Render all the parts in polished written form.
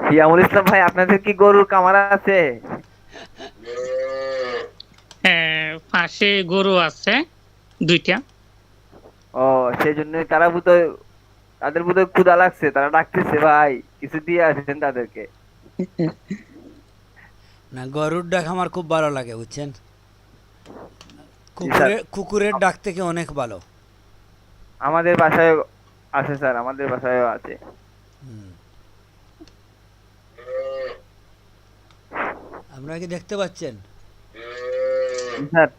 শিয়ামুল ইসলাম ভাই, আপনাদের কি গরুর কামার আছে? পাশে গরু আছে দুইটা। ও, সেই জন্যই তারা বোধহয়, তাদের বোধহয় ক্ষুধা লাগছে, তারা ডাকতেছে ভাই, কিছু দিয়ে আসেন তাদেরকে। না, গরুর ডাক আমার খুব ভালো লাগে বুঝছেন। জি স্যার। কুকুরের ডাক থেকে অনেক ভালো। আমাদের বাসায় আছে স্যার, আমাদের বাসায়ও আছে। আপনারা কি দেখতে পাচ্ছেন? জি স্যার।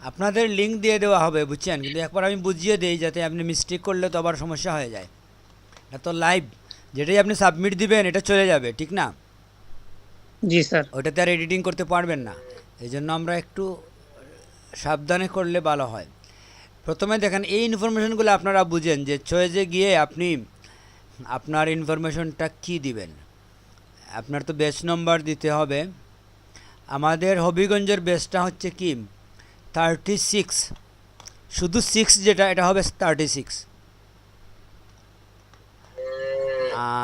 আপনাদের লিঙ্ক দিয়ে দেওয়া হবে বুঝছেন, কিন্তু একবার আমি বুঝিয়ে দিই যাতে আপনি মিস্টেক করলে তো আবার সমস্যা হয়ে যায়। এটা তো লাইভ, যেটাই আপনি সাবমিট দিবেন এটা চলে যাবে, ঠিক না? জি স্যার। ওটাতে আর এডিটিং করতে পারবেন না। এই জন্য আমরা একটু সাবধানে করলে ভালো হয়। প্রথমে দেখেন এই ইনফরমেশনগুলো আপনারা বুঝেন যে চয়েজে গিয়ে আপনি আপনার ইনফরমেশনটা কি দিবেন। আপনার তো বেস নম্বর দিতে হবে। আমাদের হবিগঞ্জের বেসটা হচ্ছে কি 36, শুধু 6 যেটা এটা হবে 36।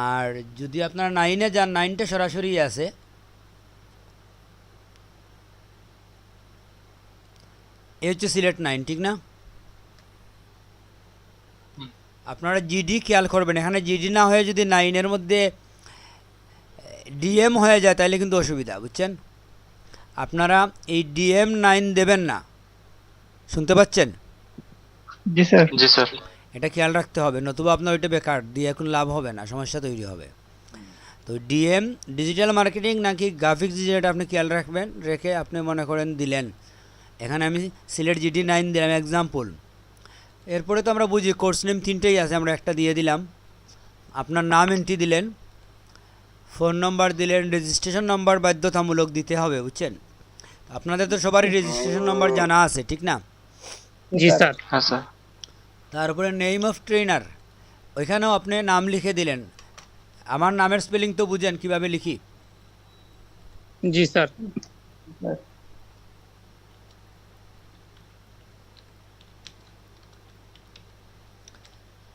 আর যদি আপনার 9-এ যান, 9টা সরাসরি আছে। এ হচ্ছে সিলেট 9, ঠিক না? আপনারা জিডি খেয়াল করবেন, এখানে জিডি না হয়ে যদি 9-এর মধ্যে ডিএম হয়ে যায় তাহলে কিন্তু অসুবিধা বুঝছেন। আপনারা এই DM9 দেবেন না, শুনতে পাচ্ছেন? জি স্যার। জি স্যার। এটা খেয়াল রাখতে হবে, নতুবা আপনার ওইটা বেকার দিয়ে এখন লাভ হবে না, সমস্যা তৈরি হবে। তো ডিএম ডিজিটাল মার্কেটিং নাকি গ্রাফিক্স, যেটা আপনি খেয়াল রাখবেন, রেখে আপনি মনে করেন দিলেন। এখানে আমি সিলেট GD9 দিলাম এক্সাম্পল। এরপরে তো আমরা বুঝি কোর্স নেম 3টেই আছে, আমরা একটা দিয়ে দিলাম। আপনার নাম এন্ট্রি দিলেন, ফোন নম্বর দিলেন, রেজিস্ট্রেশন নম্বর বাধ্যতামূলক দিতে হবে বুঝছেন। আপনাদের তো সবারই রেজিস্ট্রেশন নম্বর জানা আছে, ঠিক না? জি স্যার। হ্যাঁ স্যার। তারপরে নেম অফ ট্রেনার, ওইখানেও আপনি নাম লিখে দিলেন। আমার নামের স্পেলিং তো বুঝেন কিভাবে লিখি। জি স্যার।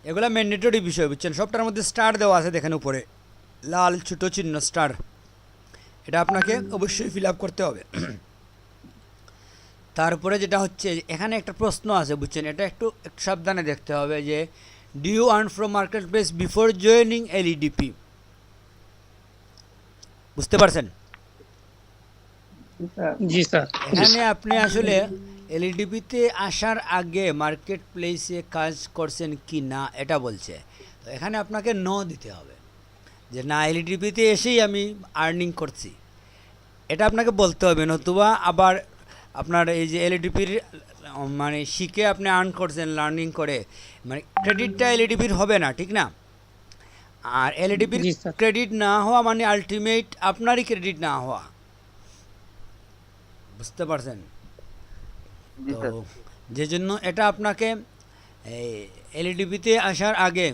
এগুলো ম্যান্ডেটরি বিষয় বুঝছেন, সবটার মধ্যে স্টার দেওয়া আছে দেখেন উপরে লাল ছোটো চিহ্ন স্টার, এটা আপনাকে অবশ্যই ফিল আপ করতে হবে। তারপরে যেটা হচ্ছে এখানে একটা প্রশ্ন আছে বুঝছেন, এটা একটু একটু সাবধানে দেখতে হবে যে do you earn from marketplace before joining LEDP। বুঝতে পারছেন? জি স্যার। এখানে আপনি আসলে LEDPতে আসার আগে মার্কেট প্লেসে কাজ করছেন কি না এটা বলছে। তো এখানে আপনাকে নো দিতে হবে যে না, LEDPতে এসেই আমি আর্নিং করছি, এটা আপনাকে বলতে হবে। নতুবা আবার আপনার এই যে LEDPর মানে শিখে আপনি আর্ন করছেন লার্নিং করে, মানে ক্রেডিটটা LEDPর হবে না, ঠিক না? আর LEDPর জি স্যার। ক্রেডিট না হওয়া মানে আলটিমেট আপনারই ক্রেডিট না হওয়া। বুঝতে পারছেন? জি তো স্যার। যে জন্য এটা আপনাকে এই LEDPতে আসার আগে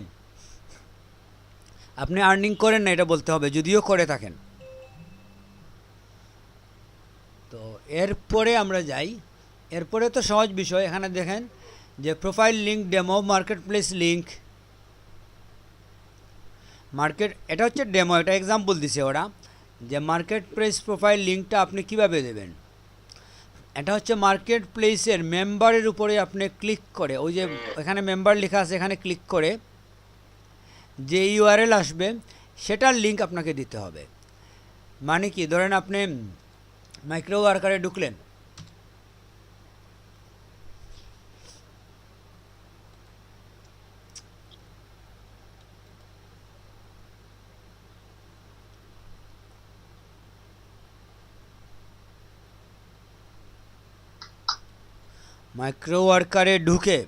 আপনি আর্নিং করেন না এটা বলতে হবে, যদিও করে থাকেন। তো এরপরে আমরা যাই, এরপরে তো সহজ বিষয়। এখানে দেখেন যে profile link, demo, market place link, market, এটা হচ্ছে ডেমো, এটা এক্সাম্পল দিছে ওরা যে মার্কেট প্লেস প্রোফাইল লিঙ্কটা আপনি কিভাবে দেবেন। এটা হচ্ছে মার্কেট প্লেসের মেম্বারের উপরে আপনি ক্লিক করে, ওই যে এখানে মেম্বার লেখা আছে এখানে ক্লিক করে যে URL আসবে সেটার লিঙ্ক আপনাকে দিতে হবে। মানে কি, ধরেন আপনি মাইক্রো ওয়ার্কারে ঢুকলেন, মাইক্রো ওয়ার্কারে ঢুকে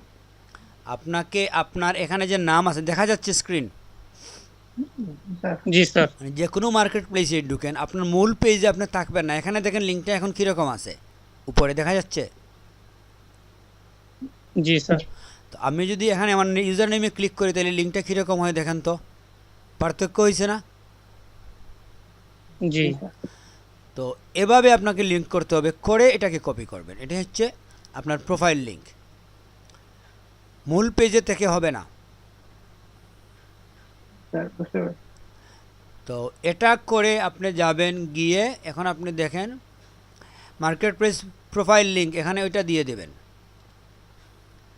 আপনাকে আপনার এখানে যে নাম আছে দেখা যাচ্ছে স্ক্রিন, জি স্যার। মানে যে কোনো মার্কেট প্লেসে ঢুকেন আপনার মূল পেজে আপনি থাকবেন না। এখানে দেখেন লিঙ্কটা এখন কীরকম আছে, উপরে দেখা যাচ্ছে। জি স্যার। তো আমি যদি এখানে আমার ইউজার নেমে ক্লিক করি তাহলে লিঙ্কটা কীরকম হয় দেখেন তো, পার্থক্য হয়েছে না? জি। তো এভাবে আপনাকে লিঙ্ক করতে হবে, করে এটাকে কপি করবেন। এটা হচ্ছে আপনার প্রোফাইল লিঙ্ক, মূল পেজে থেকে হবে না। স্যার বুঝতে পারছি। তো এটা করে আপনি যাবেন, গিয়ে এখন আপনি দেখেন মার্কেট প্লেস প্রোফাইল লিঙ্ক, এখানে ওইটা দিয়ে দেবেন।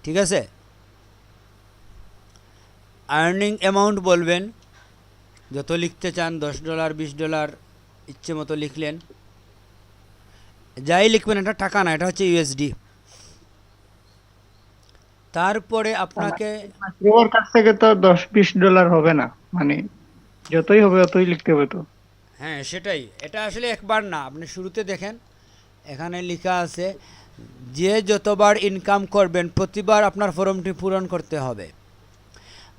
ঠিক আছে, আর্নিং অ্যামাউন্ট বলবেন যত লিখতে চান, $10 $20 ইচ্ছে মতো লিখলেন, যাই লিখবেন, এটা টাকা না, এটা হচ্ছে ইউএসডি। তারপরে আপনাকে মাইক্রোওয়ার কাছ থেকে তো $10-20 হবে না, মানে যতই হবে অতই লিখতে হবে তো। হ্যাঁ সেটাই, এটা আসলে একবার না, আপনি শুরুতে দেখেন এখানে লেখা আছে যে যতবার ইনকাম করবেন প্রতিবার আপনার ফর্মটি পূরণ করতে হবে।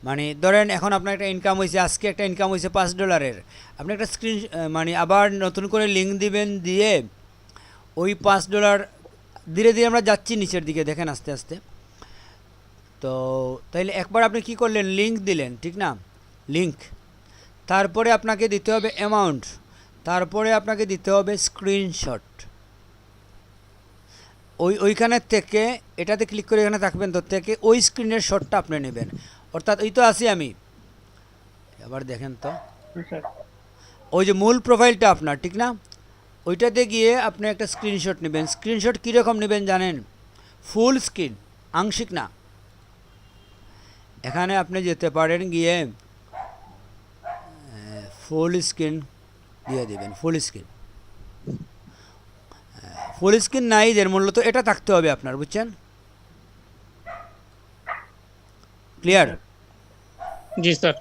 মানে ধরেন এখন আপনার একটা ইনকাম হয়েছে, আজকে একটা ইনকাম হয়েছে $5, আপনি একটা স্ক্রিন মানে আবার নতুন করে লিঙ্ক দিবেন, দিয়ে ওই $5 ধীরে ধীরে আমরা যাচ্ছি নিচের দিকে, দেখেন আস্তে আস্তে। তো তাইলে একবার আপনি কি করলেন, লিঙ্ক দিলেন, ঠিক না, লিঙ্ক, তারপরে আপনাকে দিতে হবে অ্যামাউন্ট, তারপরে আপনাকে দিতে হবে স্ক্রিনশট। ওইখানে থেকে এটাতে ক্লিক করে এখানে থাকবেন, তো থেকে ওই স্ক্রিনের শটটা আপনি নেবেন। অর্থাৎ ওই তো আছি আমি, আবার দেখেন তো স্যার ওই যে মূল প্রোফাইলটা আপনার, ঠিক না, ওইটাতে গিয়ে আপনি একটা স্ক্রিনশট নেবেন। স্ক্রিনশট কীরকম নেবেন জানেন? ফুল স্ক্রিন, আংশিক না। এখানে আপনি যেতে পারেন, গিয়ে ফুল স্ক্রিন দিয়ে দেবেন, ফুল স্ক্রিন। ফুল স্ক্রিন নাই এর মূলত এটা থাকতে হবে আপনার, বুঝছেন? ক্লিয়ার? জি স্যার।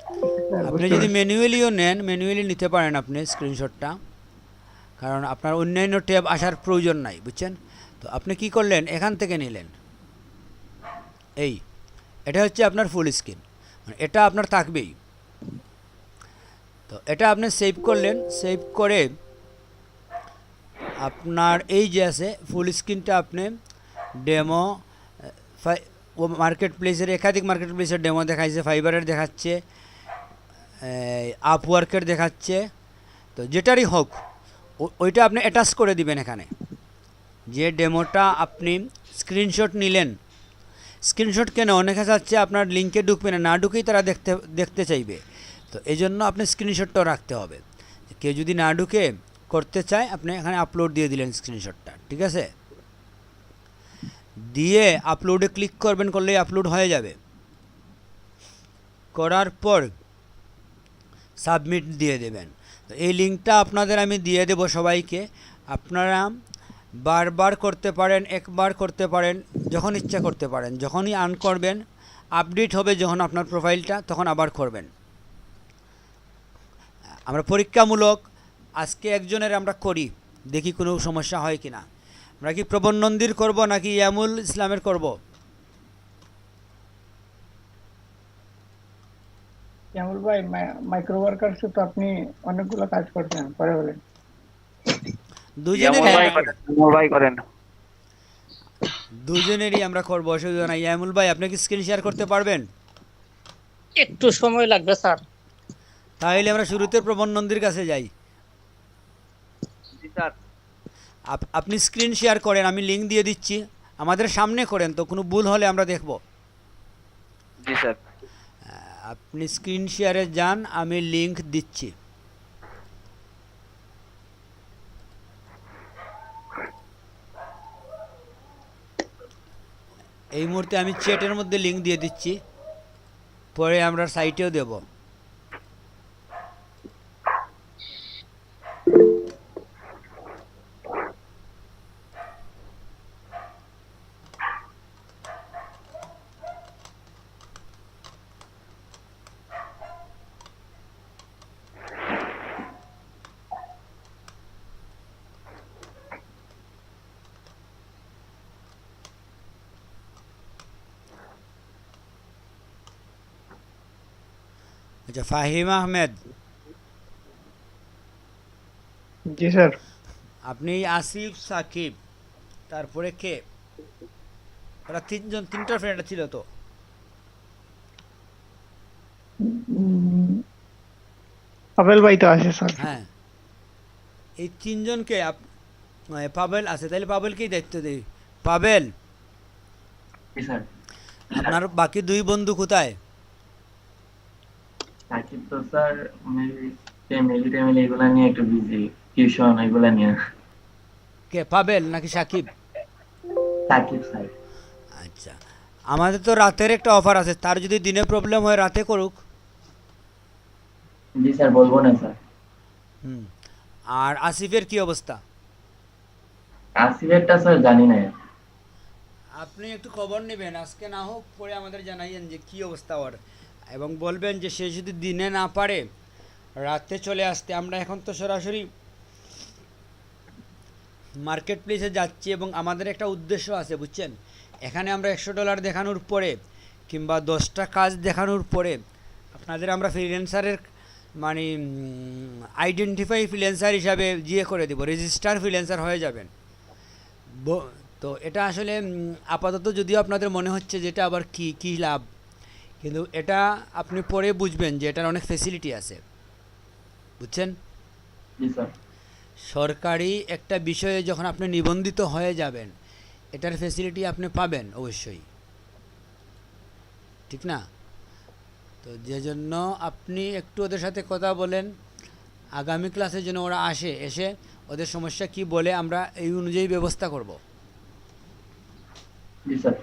আপনি যদি ম্যানুয়ালিও নেন, ম্যানুয়ালি নিতে পারেন আপনি স্ক্রিনশটটা, কারণ আপনার অন্যান্য ট্যাব আসার প্রয়োজন নাই, বুঝছেন? তো আপনি কি করলেন, এখান থেকে নিলেন, এই এটা হচ্ছে আপনার ফুল স্ক্রিন, মানে এটা আপনার থাকবেই। তো এটা আপনি সেভ করলেন, সেভ করে আপনার এই যে আছে ফুল স্ক্রিনটা আপনি ডেমো ও মার্কেট প্লেসের, একাধিক মার্কেট প্লেসের ডেমো দেখাচ্ছে, ফাইবারের দেখাচ্ছে, আপওয়ার্কের দেখাচ্ছে, তো যেটারই হোক ওইটা আপনি অ্যাটাচ করে দিবেন এখানে। যে ডেমোটা আপনি স্ক্রিনশট নিলেন, স্ক্রিনশট কেন, অনেকে চাচ্ছে আপনার লিঙ্কে ঢুকবে না, না ঢুকেই তারা দেখতে চাইবে, তো এই জন্য আপনি স্ক্রিনশটটাও রাখতে হবে। কেউ যদি না ঢুকে করতে চায়, আপনি এখানে আপলোড দিয়ে দিলেন স্ক্রিনশটটা, ঠিক আছে, দিয়ে আপলোডে ক্লিক করবেন, করলেই আপলোড হয়ে যাবে। করার পর সাবমিট দিয়ে দেবেন। তো এই লিঙ্কটা আপনাদের আমি দিয়ে দেব সবাইকে, আপনারা বারবার করতে পারেন, একবার করতে পারেন, যখন ইচ্ছা করতে পারেন, যখনই আর্ন করবেন, আপডেট হবে যখন আপনার প্রোফাইলটা, তখন আবার করবেন। আমরা পরীক্ষামূলক আজকে একজনের আমরা করি, দেখি কোনো সমস্যা হয় কি না। আমরা কি প্রবণ নন্দীর করব নাকি ইয়ামুল ইসলামের করব? শ্যামল ভাই, মাইক্রো ওয়ার্কার্সে তো আপনি অনেকগুলো কাজ করছেন, পরে বলেন। দুজনেরই আমরা করি। ভাই করেন। দুজনেরই আমরা করবো, অসুবিধা নাই। ইয়ামুল ভাই আপনি কি স্ক্রিন শেয়ার করতে পারবেন? একটু সময় লাগবে স্যার। তাহলে আমরা শুরুতে প্রবণ নন্দীর কাছে যাই। জি স্যার। আপনি স্ক্রিন শেয়ার করেন, আমি লিঙ্ক দিয়ে দিচ্ছি, আমাদের সামনে করেন, তো কোনো ভুল হলে আমরা দেখব। জি স্যার। আপনি স্ক্রিন শেয়ারে যান, আমি লিঙ্ক দিচ্ছি। এই মুহূর্তে আমি চ্যাটের মধ্যে লিঙ্ক দিয়ে দিচ্ছি, পরে আমরা সাইটেও দেব। আচ্ছা, ফাহিম আহমেদ, জি স্যার। আপনি আসিফ, সাকিব, তারপরে কে, ওরা তিনটা ফ্রেন্ড ছিল তো? পাবেল ভাই তো আছে স্যার। হ্যাঁ, এই তিনজনকে পাবেল আছে, তাহলে পাবেলকেই দায়িত্ব দেই। পাবেল, জি স্যার। আপনার বাকি দুই বন্ধু কোথায়? সাকিব তো স্যার মেবি ফ্যামিলি ট্যামিলি এগুলা নিয়ে একটু বিজি, টিউশন এগুলা নিয়ে। কে, পাবেল নাকি সাকিব? সাকিব স্যার। আচ্ছা, আমাদের তো রাতের একটা অফার আছে, তার যদি দিনে প্রবলেম হয় রাতে করুক। জি স্যার, বলবো না স্যার। হুম। আর আসিফের কি অবস্থা? আসিফেরটা স্যার জানি না। আপনি একটু খবর নেবেন, আজকে না হোক পরে আমাদের জানাইয়েন যে কি অবস্থা ওর, এবং বলবেন যে সে যদি দিনে না পারে রাতে চলে আসতে। আমরা এখন তো সরাসরি মার্কেট প্লেসে যাচ্ছি এবং আমাদের একটা উদ্দেশ্য আছে, বুঝছেন? এখানে আমরা $100 দেখানোর পরে কিংবা 10টা কাজ দেখানোর পরে আপনাদের আমরা ফ্রিল্যান্সারের মানে আইডেন্টিফাই ফ্রিল্যান্সার হিসাবে করে দেব, রেজিস্টার ফ্রিল্যান্সার হয়ে যাবেন। তো এটা আসলে আপাতত যদিও আপনাদের মনে হচ্ছে যে এটা আবার কি কি লাভ, কিন্তু এটা আপনি পরে বুঝবেন যে এটার অনেক ফেসিলিটি আছে, বুঝছেন? জি স্যার। সরকারি একটা বিষয়ে যখন আপনি নিবন্ধিত হয়ে যাবেন এটার ফেসিলিটি আপনি পাবেন অবশ্যই, ঠিক না? তো যে জন্য আপনি একটু ওদের সাথে কথা বলেন, আগামী ক্লাসের জন্য ওরা এসে ওদের সমস্যা কি বলে আমরা এই অনুযায়ী ব্যবস্থা করব। জি স্যার।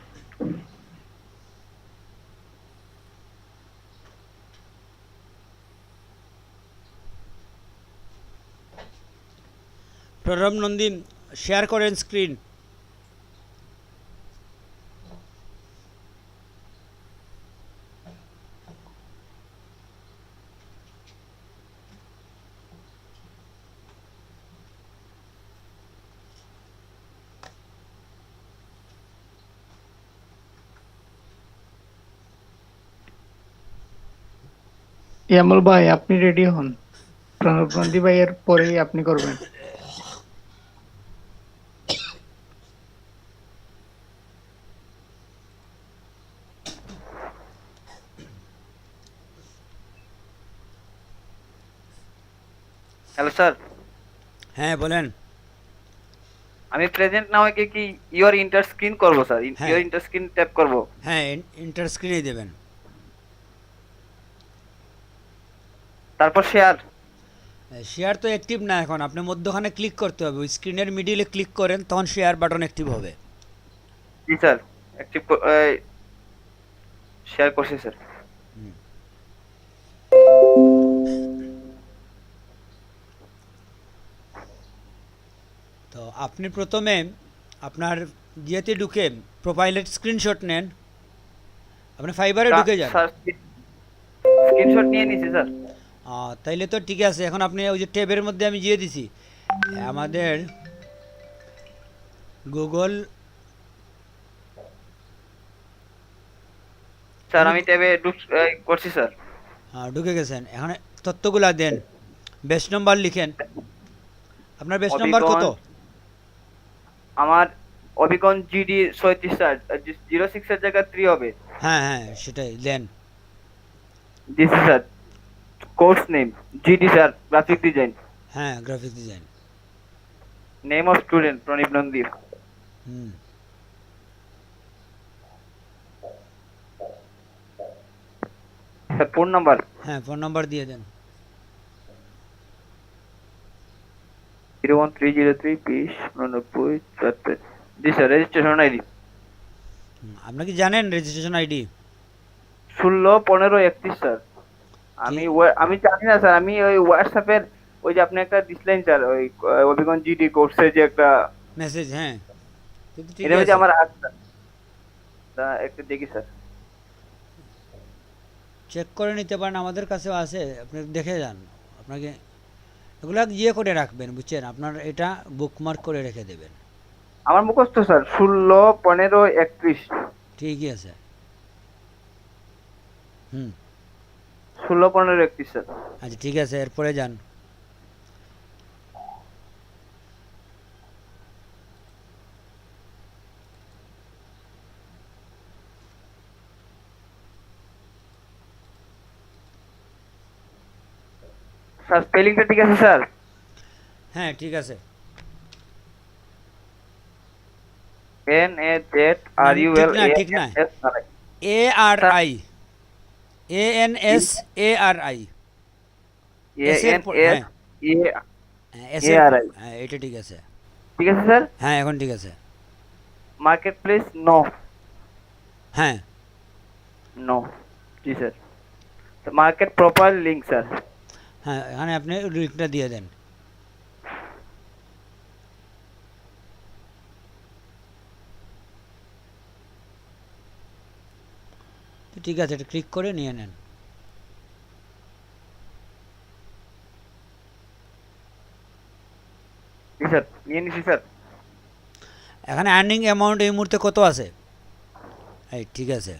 প্রণব নন্দী, শেয়ার করেন স্ক্রিন। ইয়ামল ভাই আপনি রেডি হন, প্রণব নন্দী ভাইয়ের পরেই আপনি করবেন। হ্যালো স্যার, হ্যাঁ বলেন। আমি প্রেজেন্ট না হয়ে কি ইওর ইন্টার স্ক্রিন করবো স্যার? হ্যাঁ। ইওর ইন্টার স্ক্রিন ট্যাপ করবো, হ্যাঁ, ইন্টার স্ক্রিনে দেবেন। তারপর শেয়ার। শেয়ার তো অ্যাক্টিভ না এখন, আপনি মধ্যখানে ক্লিক করতে হবে, ওই স্ক্রিনের মিডিলে ক্লিক করেন তখন শেয়ার বাটন অ্যাক্টিভ হবে। জি স্যার, অ্যাক্টিভ শেয়ার করছি স্যার। তো আপনি প্রথমে আপনার ইয়েতে ঢুকে প্রোফাইলের স্ক্রিনশট নেন, আপনি ফাইবারে ঢুকে যান। স্যার স্ক্রিনশট নিয়ে নিছি স্যার। তাইলে তো ঠিক আছে। এখন আপনি ওই যে ট্যাবের মধ্যে আমি দিছি আমাদের গুগল। স্যার আমি ট্যাবে করছি স্যার। ঢুকে গেছেন, এখন তথ্যগুলা দেন, বেস নম্বর লিখেন। আপনার বেস নম্বর কত? আমার অবিকন জিডি 37 স্যার, 06 এর জায়গায় 3 হবে। হ্যাঁ হ্যাঁ সেটাই দেন। জি sir. Course name GD sir, graphic design. হ্যাঁ, graphic design. Name of student Pranib Nandi. হুম। Sir phone number. হ্যাঁ, ফোন নাম্বার দিয়ে দেন। 01303209974। জি স্যার, রেজিস্ট্রেশন আইডি আপনি কি জানেন রেজিস্ট্রেশন আইডি? 161531 স্যার। আমি জানি না স্যার, আমি ওই হোয়াটসঅ্যাপের ওই যে আপনি একটা দিছিলেন স্যার, ওই অবিকন জিডি কোর্সে যে একটা মেসেজ, হ্যাঁ কিন্তু ঠিক এটা হচ্ছে আছে। আমার একটু দেখি স্যার। চেক করে নিতে পারেন, আমাদের কাছেও আছে, আপনি দেখে যান। আপনাকে এগুলো করে রাখবেন, বুঝছেন? আপনার এটা বুকমার্ক করে রেখে দেবেন। আমার মুখস্থ স্যার 161531। ঠিকই আছে। 161531 স্যার। আচ্ছা ঠিক আছে, এরপরে যান। স্যার স্পেলিংটা ঠিক আছে স্যার? হ্যাঁ ঠিক আছে। NAZRULASSRI। ঠিক না, ARI ANSARI এস এর পর- ANS হ্যাঁ এস এর ARI হ্যাঁ এটা ঠিক আছে। ঠিক আছে স্যার। হ্যাঁ এখন ঠিক আছে। মার্কেট প্লেস নো হ্যাঁ নো জি sir. Market profile link sir. হ্যাঁ এখানে আপনি লিঙ্কটা দিয়ে দেন। তো ঠিক আছে, এটা ক্লিক করে নিয়ে নেন। জি স্যার নিয়ে নিছি স্যার। এখানে আর্নিং অ্যামাউন্ট এই মুহূর্তে কত আছে? এই ঠিক আছে।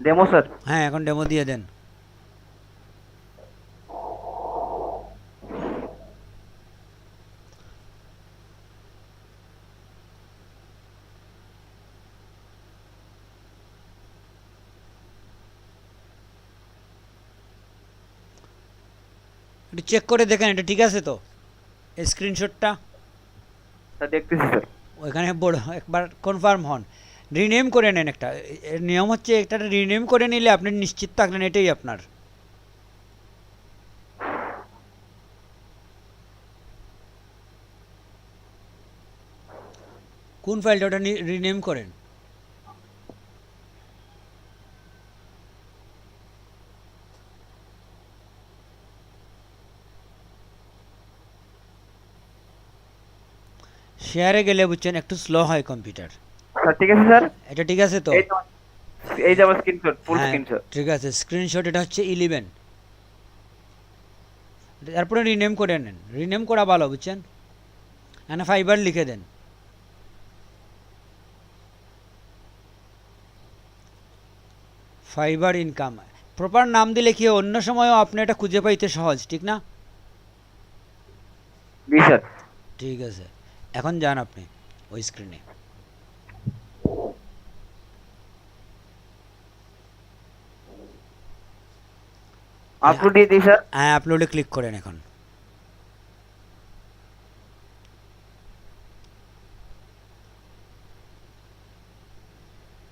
Demo sir. হ্যাঁ এখন ডেমো দিয়ে দেন। একটু চেক করে দেখেন এটা ঠিক আছে তো, এই স্ক্রিনশটটা স্যার দেখতেছি স্যার। ওইখানে বড় একবার কনফার্ম হন, রিনেম করে নেন একটা। এর নিয়ম হচ্ছে একটা রিনেম করে নিলে আপনি নিশ্চিত থাকলেন এটাই আপনার। কোন ফাইলটা ওটা রিনেম করেন। শেয়ারে গেলে বুঝছেন একটু স্লো হয় কম্পিউটার। স্যার ঠিক আছে স্যার। এটা ঠিক আছে তো? এই যে আমার স্ক্রিনশট, ফুল হ্যাঁ স্ক্রিনশট। ঠিক আছে, স্ক্রিনশট এটা হচ্ছে 11। তারপরে রিনেম করে নেন, রিনেম করা ভালো বুঝছেন। এখানে ফাইবার লিখে দেন। ফাইবার ইনকাম প্রপার নাম দিলে কি হয়, অন্য সময়ও আপনি এটা খুঁজে পাইতে সহজ, ঠিক না? জি স্যার। ঠিক আছে, এখন যান আপনি ওই স্ক্রিনে। আপলোড দিয়ে দিই স্যার। হ্যাঁ আপলোডে ক্লিক করেন এখন।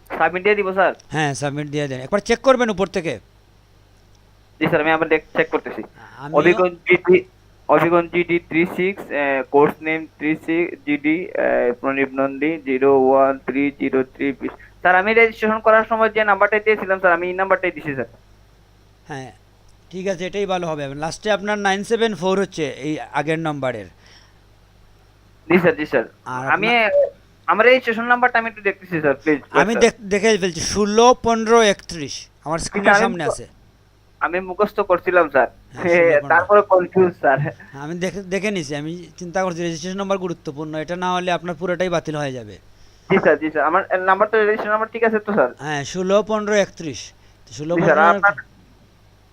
সাবমিট দিয়ে দিব স্যার। হ্যাঁ সাবমিট দিয়ে দেন, একবার চেক করবেন উপর থেকে। জি স্যার আমি আবার চেক করতেছি। আমি অভিগঞ্জ GD 36 course name 36 GD Pranip Nandi 01303। Sir আমি রেজিস্ট্রেশন করার সময় যে নাম্বারটা দিয়েছিলাম স্যার, আমি এই নাম্বারটাই দিছি স্যার। হ্যাঁ ঠিক আছে, এটাই ভালো হবে। লাস্টে আপনার 974 হচ্ছে এই আগের নাম্বারের। জি স্যার জি স্যার। আর আমি আমার রেজিস্ট্রেশন নাম্বারটা আমি একটু দেখতেছি স্যার প্লিজ। আমি দেখে ফেলছি 16 15 31 আমার স্ক্রিনের সামনে আছে। আমি মুখস্থ করছিলাম স্যার, হ্যাঁ, 16 তারপরে কনফিউজ স্যার। আমি দেখে নিছি, আমি চিন্তা করছি রেজিস্ট্রেশন নাম্বার গুরুত্বপূর্ণ, এটা না হলে আপনার পুরোটাই বাতিল হয়ে যাবে। জি স্যার জি স্যার। আমার নাম্বারটা রেজিস্ট্রেশন নাম্বার ঠিক আছে তো স্যার? হ্যাঁ 16 15 31 তো 16 জি স্যার। 15 আপনার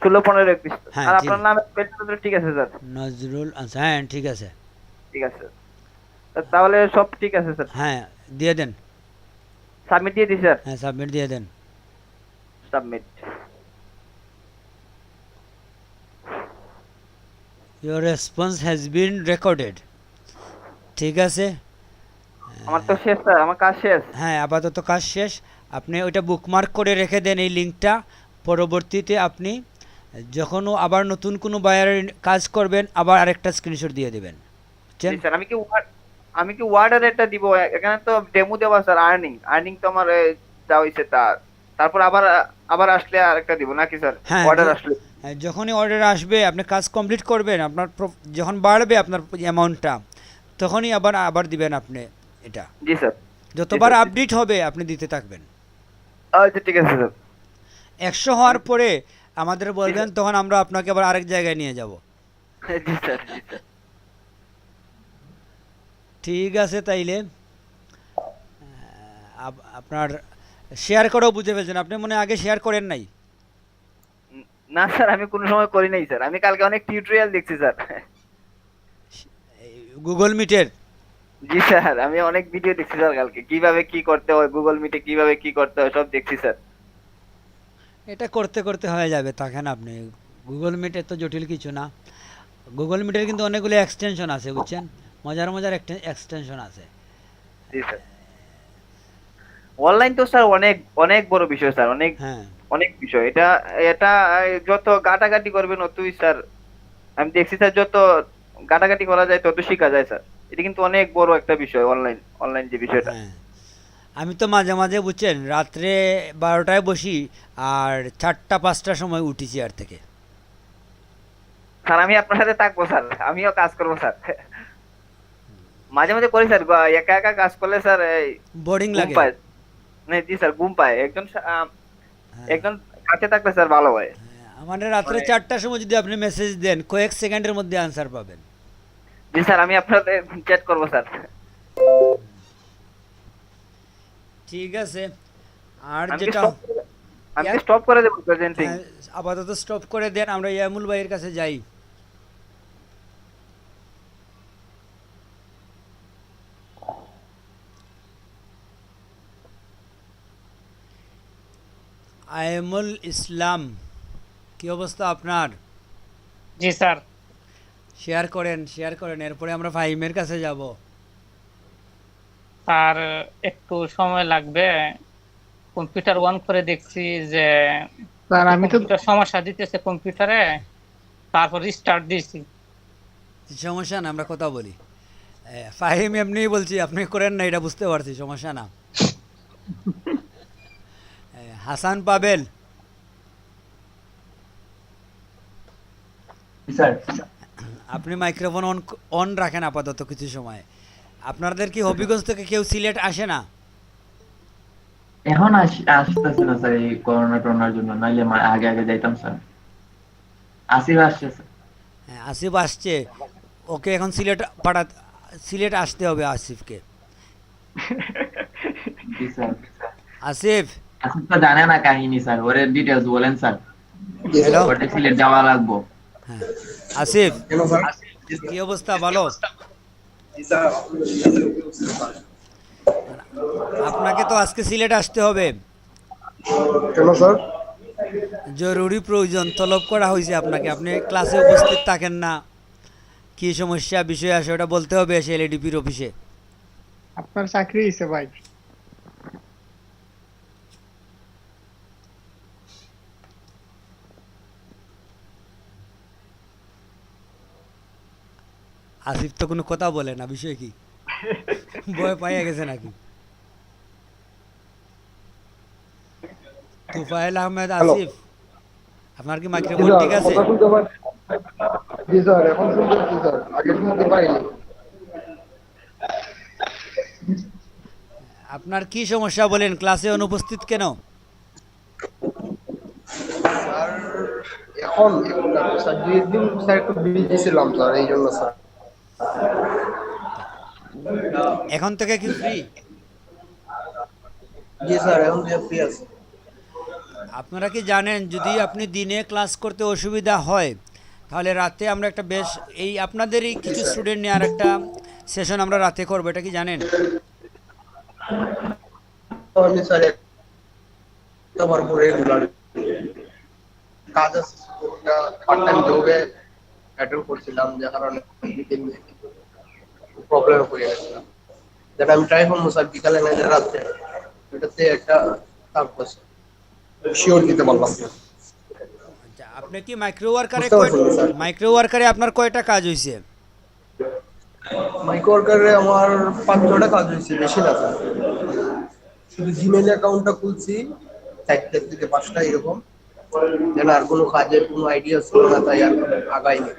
16 15 21 হ্যাঁ, আর ঠিক। আপনার নাম স্পেলিং তো ঠিক আছে স্যার? নজরুল হ্যাঁ ঠিক আছে। ঠিক আছে স্যার, তাহলে সব ঠিক আছে স্যার। হ্যাঁ দিয়ে দেন। সাবমিট দিয়ে দিই স্যার। হ্যাঁ সাবমিট দিয়ে দেন। Submit. Your response has been recorded. ঠিক আছে। আমার তো শেষ স্যার, আমার কাজ শেষ। হ্যাঁ আপাতত কাজ শেষ। আপনি ওইটা বুকমার্ক করে রেখে দেন এই লিঙ্কটা। পরবর্তীতে আপনি যখনও আবার নতুন কোনো বায়ারের কাজ করবেন আবার আরেকটা স্ক্রিনশট দিয়ে দেবেন। জি স্যার। আমি কি ওয়ার্ডার এটা দিব? এখানে তো ডেমো দেওয়া স্যার। আর্নিং তো আমার যা হইছে তা, তারপর আবার আসলে আরেকটা দিব নাকি স্যার? হ্যাঁ অর্ডার আসলে। হ্যাঁ, যখনই অর্ডার আসবে আপনি কাজ কমপ্লিট করবেন, আপনার যখন বাড়বে আপনার অ্যামাউন্টটা তখনই আবার দিবেন আপনি এটা। জি স্যার। যতবার স্যার। আপডেট হবে আপনি দিতে থাকবেন। আচ্ছা ঠিক আছে স্যার। 100 হওয়ার পরে আমাদের বলবেন, তখন আমরা আপনাকে আবার আরেক জায়গায় নিয়ে যাব। জি স্যার জি স্যার। ঠিক আছে তাইলে আপনার শেয়ার করেও বুঝে ফেলছেন আপনি, মনে হয় আগে শেয়ার করেন নাই। না স্যার আমি কোনো সময় করি নাই স্যার, আমি কালকে অনেক টিউটোরিয়াল দেখছি স্যার। গুগল মিটের। জি স্যার আমি অনেক ভিডিও দেখছি স্যার কালকে, কিভাবে কি করতে হয় গুগল মিটে, কিভাবে কি করতে হয় সব দেখছি স্যার। এটা করতে করতে হয়ে যাবে, থাকেন আপনি। গুগল মিটের তো জটিল কিছু না। গুগল মিটের কিন্তু অনেকগুলো এক্সটেনশন আছে বুঝছেন, মজার মজার এক্সটেনশন আছে। জি স্যার। অনলাইন তো স্যার অনেক অনেক বড় বিষয় স্যার, অনেক হ্যাঁ অনেক বিষয় এটা। এটা যত ঘাটাঘাটি করবেন অতই স্যার, আমি দেখছি স্যার যত ঘাটাঘাটি করা যায় তত শেখা যায় স্যার। এটা কিন্তু অনেক বড় একটা বিষয়, অনলাইন অনলাইন যে বিষয়টা। হ্যাঁ, আমি তো মাঝে মাঝে বুঝছেন রাত্রে 12টায় বসি আর 4টা 5টার সময় উঠি চেয়ার থেকে। স্যার আমি আপনার সাথে থাকবো স্যার, আমিও কাজ করবো স্যার। মাঝে মাঝে করি স্যার, একা একা কাজ করলে স্যার এই বোরিং ঘুম লাগে। পায়। না জি স্যার, ঘুম পায়। একজন হ্যাঁ, একজন কাছে থাকলে স্যার ভালো হয়। আমাদের রাত্রে মানে 4টার সময় যদি আপনি মেসেজ দেন কয়েক সেকেন্ডের মধ্যে আনসার পাবেন। জি স্যার, আমি আপনাদের চ্যাট করবো স্যার। ঠিক আছে। আর আমি কি যেটা স্টপ আমি কি স্টপ করে দেবো প্রেজেন্টিং? হ্যাঁ, আপাতত স্টপ করে দেন, আমরা ইয়ামুল ভাইয়ের কাছে যাই। আইমুল ইসলাম, কি অবস্থা আপনার? জি স্যার। শেয়ার করেন, এরপরে আমরা ফাহিমের কাছে যাব। আর একটু সময় লাগবে, কম্পিউটার অন করে দেখছি যে স্যার আমি তো কম্পিউটার সমস্যা দিতেছে কম্পিউটারে, তারপর রিস্টার্ট দিয়েছি। সমস্যা না, আমরা কথা বলি। ফাহিম এমনিই বলছি, আপনি করেন না এটা বুঝতে পারছি, সমস্যা না। হাসান পাবেল, স্যার আপনি মাইক্রোফোন অন অন রাখেন আপাতত কিছু সময়। আপনাদের কি হবিগঞ্জ থেকে কেউ সিলেট আসে না? এখন আসতেছে না স্যার, এই করোনা টরোনার জন্য, নাইলে আগে আগে যাইতাম স্যার। আসিফ আসছে স্যার। হ্যাঁ, আসিফ আসছে। ওকে এখন সিলেট আসতে হবে আসিফকে। জি স্যার। আসিফ, আসিফ তো জানে না কাহিনী স্যার, ওরে ডিটেলস বলেন স্যার। হ্যালো। ওটা সিলেট যাওয়া লাগবো। হ্যাঁ, আসিফ কি অবস্থা, ভালো? আপনাকে তো আজকে সিলেট আসতে হবে, কেন স্যার? জরুরি প্রয়োজন, তলব করা হয়েছে আপনাকে। আপনি ক্লাসে উপস্থিত থাকেন না, কি সমস্যা বিষয় আসে ওটা বলতে হবে এসে এলএডিপির অফিসে। আপনার চাকরি হয়েছে ভাই। আসিফ তো কোনো কথা বলে না, বিষয় কি? ভয় পাইয়া গেছে নাকি? তুফাইল আহমেদ আসিফ, আপনার কি মাইক্রোফোন ঠিক আছে? কথা শুনতে পাই? জি স্যার, এখন শুনতেছি স্যার, আগে শুনতে পাইনি। আপনার কি সমস্যা বলেন, ক্লাসে অনুপস্থিত কেন? স্যার এখন স্যার 2 দিন স্যার একটু বিজি ছিলাম স্যার, এই জন্য স্যার। এখন থেকে কি ফ্রি? জি স্যার, এখন থেকে ফ্রি আছি। আপনারা কি জানেন যদি আপনি দিনে ক্লাস করতে অসুবিধা হয় তাহলে রাতে আমরা একটা বেশ এই আপনাদেরই কিছু স্টুডেন্ট নিয়ে আর একটা সেশন আমরা রাতে করবো, এটা কি জানেন? তো আমি স্যার আমার রেগুলার কাজ আছে, পার্ট টাইম জবে অ্যাটেন্ড করছিলাম, যে কারণে প্রবলেমে পড়ে গেছিলাম। যেটা আমি ট্রাই করবো স্যার বিকালে না রাত্রে, এটাতে একটা থাকবো শিওর দিতে পারলাম না। আচ্ছা, আপনি কি মাইক্রো ওয়ার্কারে বুঝতে পারছেন স্যার? মাইক্রো ওয়ার্কারে আপনার কয়টা কাজ হয়েছে? মাইক্রো ওয়ার্কারে আমার 5-6টা কাজ হয়েছে, বেশি না স্যার। শুধু জিমেইল অ্যাকাউন্টটা খুলছি 4টা থেকে 5টা এরকম, যেন আর কোনো কাজের কোনো আইডিয়া ছিল না, তাই আর আগাইনি।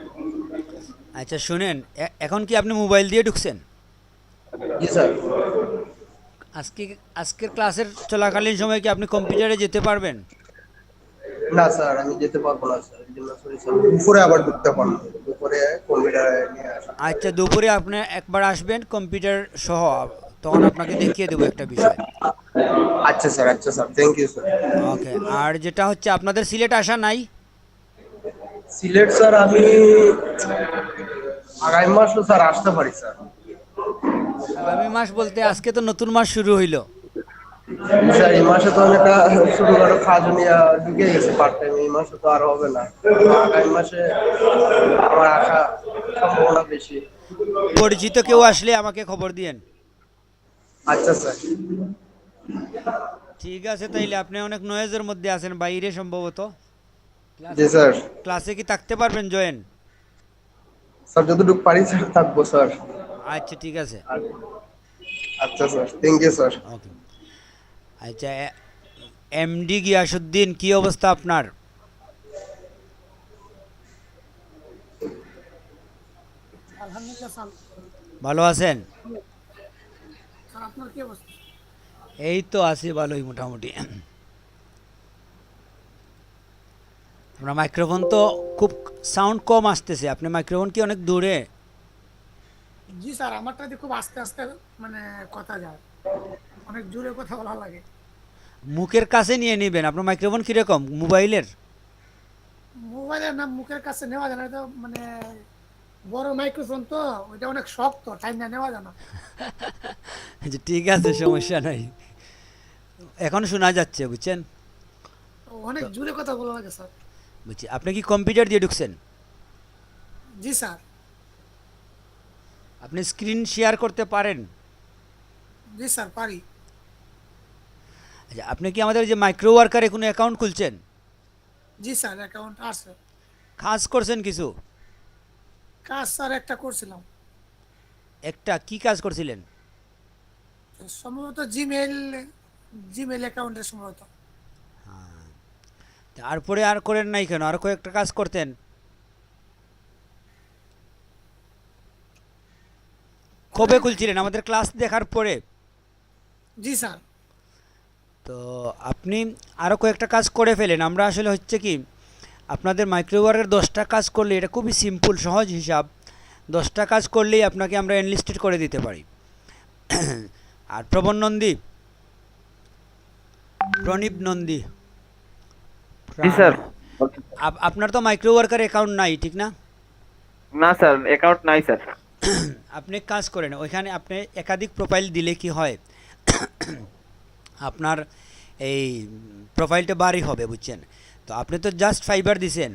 আচ্ছা শুনেন, এখন কি আপনি মোবাইল দিয়ে ঢুকছেন? জি স্যার। আজকের ক্লাসের চলাকালীন সময় কি আপনি কম্পিউটারে যেতে পারবেন? না স্যার, আমি যেতে পারবো না স্যার, এই জন্য সরি স্যার। দুপুরে আবার ঢুকতে পারবো, দুপুরে কম্পিউটার নিয়ে আসা। আচ্ছা, দুপুরে আপনি একবার আসবেন কম্পিউটার সহ, তখন আপনাকে দেখিয়ে দেবো একটা বিষয়। আচ্ছা স্যার, আচ্ছা স্যার, থ্যাংক ইউ স্যার। ওকে, আর যেটা হচ্ছে আপনাদের সিলেট আসা নাই? সিলেট স্যার আমি আগামী মাসও স্যার আসতে পারি স্যার। আগামী মাস বলতে আজকে তো নতুন মাস শুরু হইলো। স্যার এই মাসে তো আমি একটা ছোটখাটো কাজ নিয়ে ঢুকে গেছি পার্ট টাইম, এই মাসে তো আর হবে না। তো আগামী মাসে আমার আসা সম্ভাবনা বেশি। পরিচিত কেউ আসলে আমাকে খবর দিয়েন। আচ্ছা স্যার। ঠিক আছে, তাইলে আপনি অনেক নয়েজের মধ্যে আছেন বাইরে সম্ভবত। জি স্যার। ক্লাসে কি থাকতে পারবেন জয়েন? স্যার যতটুকু পারি স্যার থাকবো স্যার। আচ্ছা ঠিক আছে, আচ্ছা স্যার, থ্যাংক ইউ স্যার। ওকে। আচ্ছা, এমডি গিয়াসউদ্দিন, কি অবস্থা আপনার? আলহামদুলিল্লাহ স্যার। ভালো আছেন? স্যার আপনার কি অবস্থা? এই তো আছি ভালোই মোটামুটি। আপনার মাইক্রোফোন তো খুব সাউন্ড কম আসতেছে, আপনি মাইক্রোফোন কি অনেক দূরে? জি স্যার, আমারটা দিয়ে খুব আস্তে আস্তে মানে কথা যায়, অনেক জোরে কথা বলা লাগে। মুখের কাছে নিয়ে নেবেন। আপনার মাইক্রোফোন কীরকম মোবাইলের? মোবাইলের নাম মুখের কাছে নেওয়া যায় না, এটা মানে বড় মাইক্রোফোন তো, ওইটা অনেক শক্ত, টাইম না নেওয়া যায় না। আচ্ছা ঠিক আছে, সমস্যা নাই, এখন শোনা যাচ্ছে বুঝছেন। তো অনেক জোরে কথা বলা লাগে স্যার। বুঝছি। আপনি কি কম্পিউটার দিয়ে ঢুকছেন? জি স্যার। আপনি স্ক্রিন শেয়ার করতে পারেন? জি স্যার পারি। আচ্ছা, আপনি কি আমাদের যে মাইক্রো ওয়ার্কারে কোনো অ্যাকাউন্ট খুলছেন? জি স্যার, অ্যাকাউন্ট আছে। কাজ করছেন কিছু? কাজ স্যার একটা করছিলাম, একটা কি কাজ করছিলেন? সম্ভবত জিমেল, জিমেল অ্যাকাউন্টের সম্ভবত। তারপরে আর করেন নাই কেন? আর কয়েকটা কাজ করতেন। কবে খুলছিলেন? আমাদের ক্লাস দেখার পরে? জি স্যার। তো আপনি আরও কয়েকটা কাজ করে ফেলেন। আমরা আসলে হচ্ছে কি, আপনাদের মাইক্রোওয়ার্কের 10টা কাজ করলে, এটা খুবই সিম্পল সহজ হিসাব, 10টা কাজ করলেই আপনাকে আমরা এনলিস্টেড করে দিতে পারি। আর প্রবণ নন্দী, প্রণীপ নন্দী, জি স্যার। আপনার তো মাইক্রো ওয়ার্কার অ্যাকাউন্ট নাই ঠিক না? না স্যার, অ্যাকাউন্ট নাই স্যার। আপনি কাজ করেন, ওইখানে আপনি একাধিক প্রোফাইল দিলে কি হয়, আপনার এই প্রোফাইলটা বাড়ি হবে বুঝছেন। তো আপনি তো জাস্ট ফাইবার দিছেন,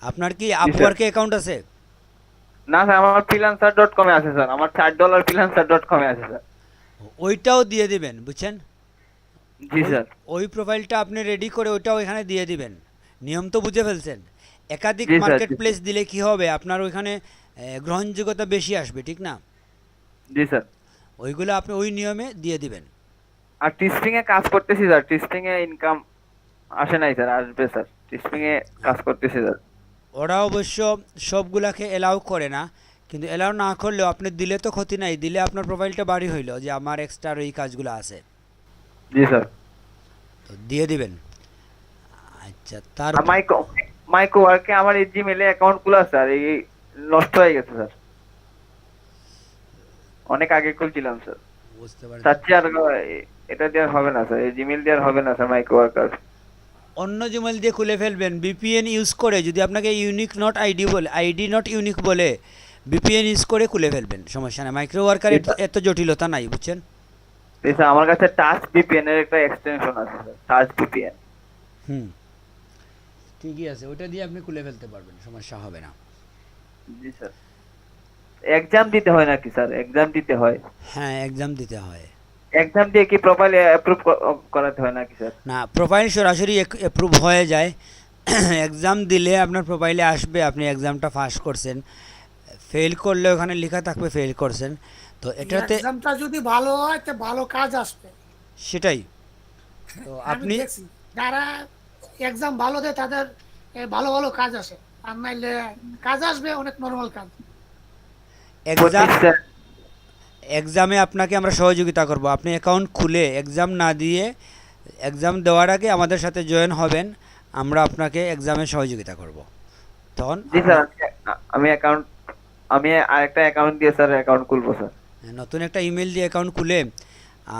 আপনার কি আপওয়ার্কে অ্যাকাউন্ট আছে? না স্যার, আমার freelancer.com এ আছে স্যার, আমার $4 freelancer.com এ আছে স্যার। ওইটাও দিয়ে দিবেন বুঝছেন। জি স্যার। ওই প্রোফাইলটা আপনি রেডি করে ওইটাও এখানে দিয়ে দিবেন। নিয়ম তো বুঝে ফেলছেন। একাধিক জি স্যার, মার্কেট জি। প্লেস দিলে কি হবে, আপনার ওইখানে গ্রহণযোগ্যতা বেশি আসবে ঠিক না। জি স্যার। ওইগুলো আপনি ওই নিয়মে দিয়ে দিবেন। আর টিস্টিং এ কাজ করতেছি স্যার, টিস্টিং এ ইনকাম আসে নাই স্যার, আসবে স্যার, টিস্টিং এ কাজ করতেছি স্যার। ওরা অবশ্য সবগুলাকে এলাও করে না, কিন্তু এলাও না করলেও আপনি দিলে তো ক্ষতি নাই, দিলে আপনার প্রোফাইলটা বাড়ি হইল যে আমার এক্সট্রা এই কাজগুলো আছে, জি স্যার। তো দিয়ে দিবেন। আচ্ছা, তার আর মাইক্রো ওয়ার্কে আমার এই জিমেলে অ্যাকাউন্ট গুলো স্যার এই নষ্ট হয়ে গেছে স্যার, অনেক আগে খুলছিলাম স্যার। বুঝতে পারছি। চাচ্ছি আর এটা দেওয়ার হবে না স্যার, এই জিমেল দেওয়ার হবে না স্যার মাইক্রো ওয়ার্কার। অন্য জিমেল দিয়ে খুলে ফেলবেন ভিপিএন ইউজ করে। যদি আপনাকে ইউনিক নট আইডি বলে, আইডি নট ইউনিক বলে, ভিপিএন ইউজ করে খুলে ফেলবেন, সমস্যা নেই। মাইক্রো ওয়ার্কার এত জটিলতা নাই বুঝছেন। স্যার আমার কাছে টাচ ভিপিএন এর একটা এক্সটেনশন আছে স্যার, টাচ ভিপিএন। হুম, ঠিকই আছে, ওটা দিয়ে আপনি খুলে ফেলতে পারবেন, সমস্যা হবে না। জি স্যার। এক্সাম দিতে হয় নাকি স্যার? এক্সাম দিতে হয়? হ্যাঁ, এক্সাম দিতে হয়। এক্সাম দিয়ে কি প্রোফাইল অ্যাপ্রুভ করাতে হয় নাকি স্যার? না, প্রোফাইল সরাসরি অ্যাপ্রুভ হয়ে যায়। এক্সাম দিলে আপনার প্রোফাইলে আসবে আপনি এক্সামটা পাস করছেন, ফেল করলে ওখানে লেখা থাকবে ফেল করছেন। তো এটাতে এক্সামটা যদি ভালো হয় তো ভালো কাজ আসবে। সেটাই। তো আমি আপনি দেখছি যারা এক্সাম ভালো দেয় তাদের ভালো ভালো কাজ আসে, আর নাইলে কাজ আসবে অনেক নরমাল কাজ। এক্সাম, স্যার এক্সামে আপনাকে আমরা সহযোগিতা করব। আপনি অ্যাকাউন্ট খুলে এক্সাম না দিয়ে, এক্সাম দেওয়ার আগে আমাদের সাথে জয়েন হবেন, আমরা আপনাকে এক্সামে সহযোগিতা করব। তখন জি স্যার, আমি আরেকটা অ্যাকাউন্ট দিয়ে স্যার অ্যাকাউন্ট খুলবো স্যার। নতুন একটা ইমেল দিয়ে অ্যাকাউন্ট খুলে,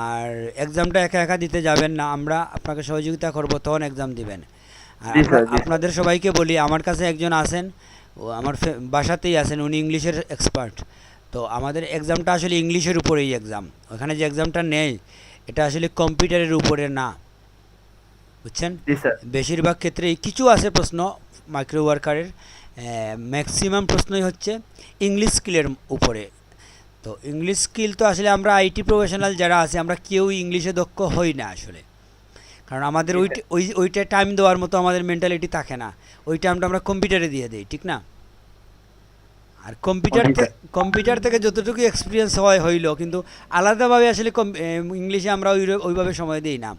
আর এক্সামটা একা একা দিতে যাবেন না, আমরা আপনাকে সহযোগিতা করব, তখন এক্সাম দিবেন। আর জি স্যার, জি। আপনাদের সবাইকে বলি, আমার কাছে একজন আছেন, ও আমার বাসাতেই আছেন, উনি ইংলিশের এক্সপার্ট। তো আমাদের এক্সামটা আসলে ইংলিশের উপরেই এক্সাম, ওখানে যে এক্সামটা নেই এটা আসলে কম্পিউটারের উপরে না বুঝছেন। জি স্যার। বেশিরভাগ ক্ষেত্রেই কিছু আছে প্রশ্ন মাইক্রো ওয়ার্কারের, ম্যাক্সিমাম প্রশ্নই হচ্ছে ইংলিশ স্কিলের উপরে। তো ইংলিশ স্কিল তো আসলে আমরা আইটি প্রফেশনাল যারা আছে আমরা কেউ ইংলিশে দক্ষ হই না আসলে, কারণ আমাদের ওইটা টাইম দেওয়ার মতো আমাদের মেন্টালিটি থাকে না, ওই টাইমটা আমরা কম্পিউটারে দিয়ে দিই, ঠিক না? আর কম্পিউটার থেকে যতটুকু এক্সপিরিয়েন্স হইলো, কিন্তু আলাদাভাবে আসলে ইংলিশে আমরা ওইভাবে সময় দিই না।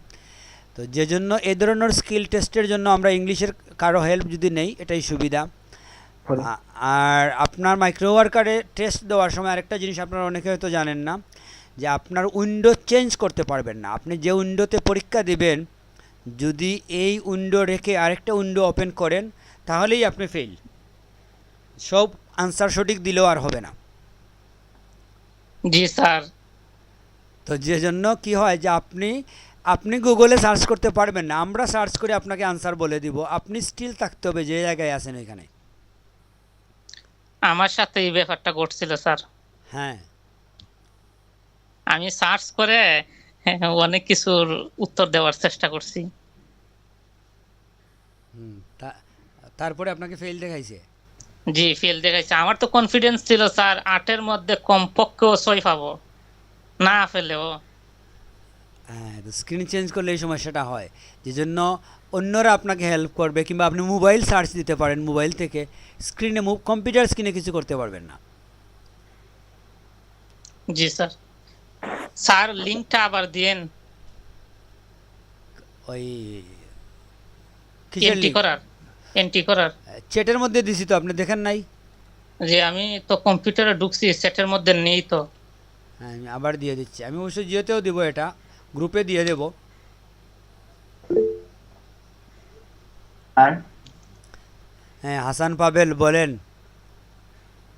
তো যে জন্য এই ধরনের স্কিল টেস্টের জন্য আমরা ইংলিশের কারো হেল্প যদি নেই এটাই সুবিধা। আর আপনার মাইক্রো ওয়ার্কারে টেস্ট দেওয়ার সময় আরেকটা জিনিস আপনারা অনেকে হয়তো জানেন না, যে আপনার উইন্ডো চেঞ্জ করতে পারবেন না। আপনি যে উইন্ডোতে পরীক্ষা দেবেন যদি এই উইন্ডো রেখে আরেকটা উইন্ডো ওপেন করেন তাহলেই আপনি ফেল, সব আনসার সঠিক দিলেও আর হবে না। জি স্যার। তো যে জন্য কি হয় যে আপনি গুগলে সার্চ করতে পারবেন না, আমরা সার্চ করে আপনাকে আনসার বলে দিব, আপনি স্টিল থাকতে হবে যে জায়গায় আছেন ওইখানে। আমার সাথে এই ব্যাপারটা ঘটছিল স্যার। হ্যাঁ, আমি সার্চ করে অনেক কিছুর উত্তর দেওয়ার চেষ্টা করছি। তারপরে আপনাকে ফেল দেখাইছে? জি, ফেল দেখাইছে। আমার তো কনফিডেন্স ছিল স্যার 8-এর মধ্যে কমপক্ষেও 6 পাবো, না ফেলেও। হ্যাঁ, তো স্ক্রিন চেঞ্জ করলে এই সমস্যাটা হয়, যে জন্য অন্যরা আপনাকে হেল্প করবে, কিংবা আপনি মোবাইল সার্চ দিতে পারেন, মোবাইল থেকে স্ক্রিনে কম্পিউটার স্ক্রিনে কিছু করতে পারবেন না। জি স্যার। স্যার লিংকটা আবার দিয়েন ওই এন্ট্রি করার। চ্যাটের মধ্যে দিছি তো, আপনি দেখেন নাই? যে আমি তো কম্পিউটারে ঢুকছি, সেটের মধ্যে নেই তো। হ্যাঁ, আমি আবার দিয়ে দিচ্ছি। আমি অবশ্যই জিওতেও দিব, এটা গ্রুপে দিয়ে দেব। আর হ্যাঁ, হাসান পাবেল বলেন।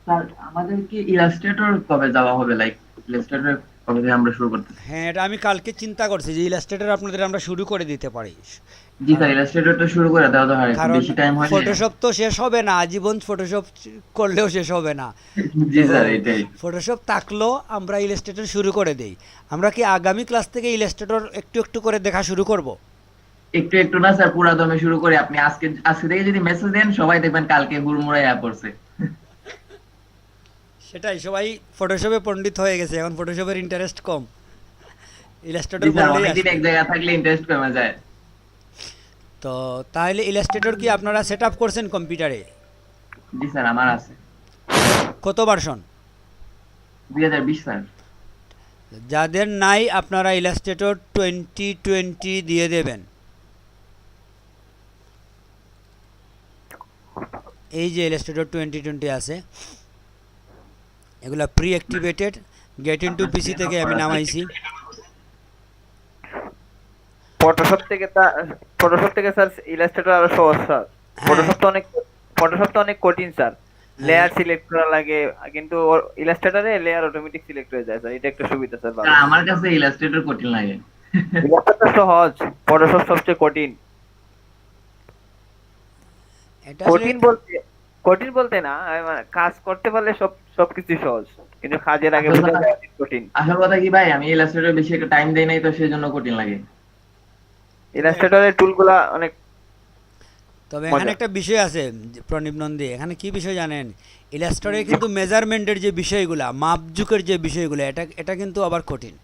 স্যার আমাদের কি ইলাস্ট্রেটর কবে যাওয়া হবে, লাইক ইলাস্ট্রেটর কবে থেকে আমরা শুরু করতে? হ্যাঁ, এটা আমি কালকে চিন্তা করছি যে ইলাস্ট্রেটর আপনাদের আমরা শুরু করে দিতে পারি। জি স্যার, ইলাস্ট্রেটরটা শুরু করে দাও তো, হয় কারণ বেশি টাইম হয় না। ফটোশপ তো শেষ হবে না, আজীবন ফটোশপ করলেও শেষ হবে না। জি স্যার, এটাই। ফটোশপ থাকলেও আমরা ইলাস্ট্রেটর শুরু করে দেই। আমরা কি আগামী ক্লাস থেকে ইলাস্ট্রেটর একটু একটু করে দেখা শুরু করব? একটু একটু না স্যার, পুরা দমে শুরু করে। আপনি আজকে থেকে যদি মেসেজ দেন সবাই দেখবেন কালকে হুড়মুড়াইয়া পড়ছে। সেটাই, সবাই ফটোশপে পণ্ডিত হয়ে গেছে, এখন ফটোশপের ইন্টারেস্ট কম, ইলাস্ট্রেটর জি স্যার, বললেই অনেকদিন আসে। এক জায়গায় থাকলে ইন্টারেস্ট কমে যায়। তো তাহলে ইলাস্ট্রেটর কি আপনারা সেট আপ করছেন কম্পিউটারে? জি স্যার, আমার আছে। কত ভার্সন? 2020 স্যার। যাদের নাই আপনারা ইলাস্ট্রেটর 2020 দিয়ে দেবেন। এই যে ইলাস্ট্রেটর 2020 আছে, এগুলা প্রি অ্যাক্টিভেটেড, গেট ইনটু পিসি থেকে আমি নামাইছি। ফটোশপ থেকে স্যার ইলাস্ট্রেটর আরো সহজ স্যার। ফটোশপ তো অনেক কঠিন স্যার, লেয়ার সিলেক্ট করা লাগে, কিন্তু ইলাস্ট্রেটরে লেয়ার অটোমেটিক সিলেক্ট হয়ে যায় স্যার, এটা একটা সুবিধা স্যার। স্যার আমার কাছে ইলাস্ট্রেটর কঠিন লাগে। ইলাস্ট্রেটর সহজ, ফটোশপ সবচেয়ে কঠিন। এটা কঠিন বলতে না, মানে কাজ করতে পারলে সবকিছু সহজ, কিন্তু কাজের আগে বোঝা যায় অনেক কঠিন। আসল কথা কি ভাই, আমি ইলাস্ট্রেটর বেশি একটা টাইম দেই নাই, তো সেই জন্য কঠিন লাগে। ইলাস্ট্রেটরের টুলগুলা অনেক। তবে এখানে একটা বিষয় আছে প্রণীব নন্দী, এখানে কি বিষয় জানেন? ইলাস্ট্রেটরে কিন্তু মেজারমেন্টের যে বিষয়গুলা, মাপজুকের যে বিষয়গুলো, এটা কিন্তু আবার কঠিন।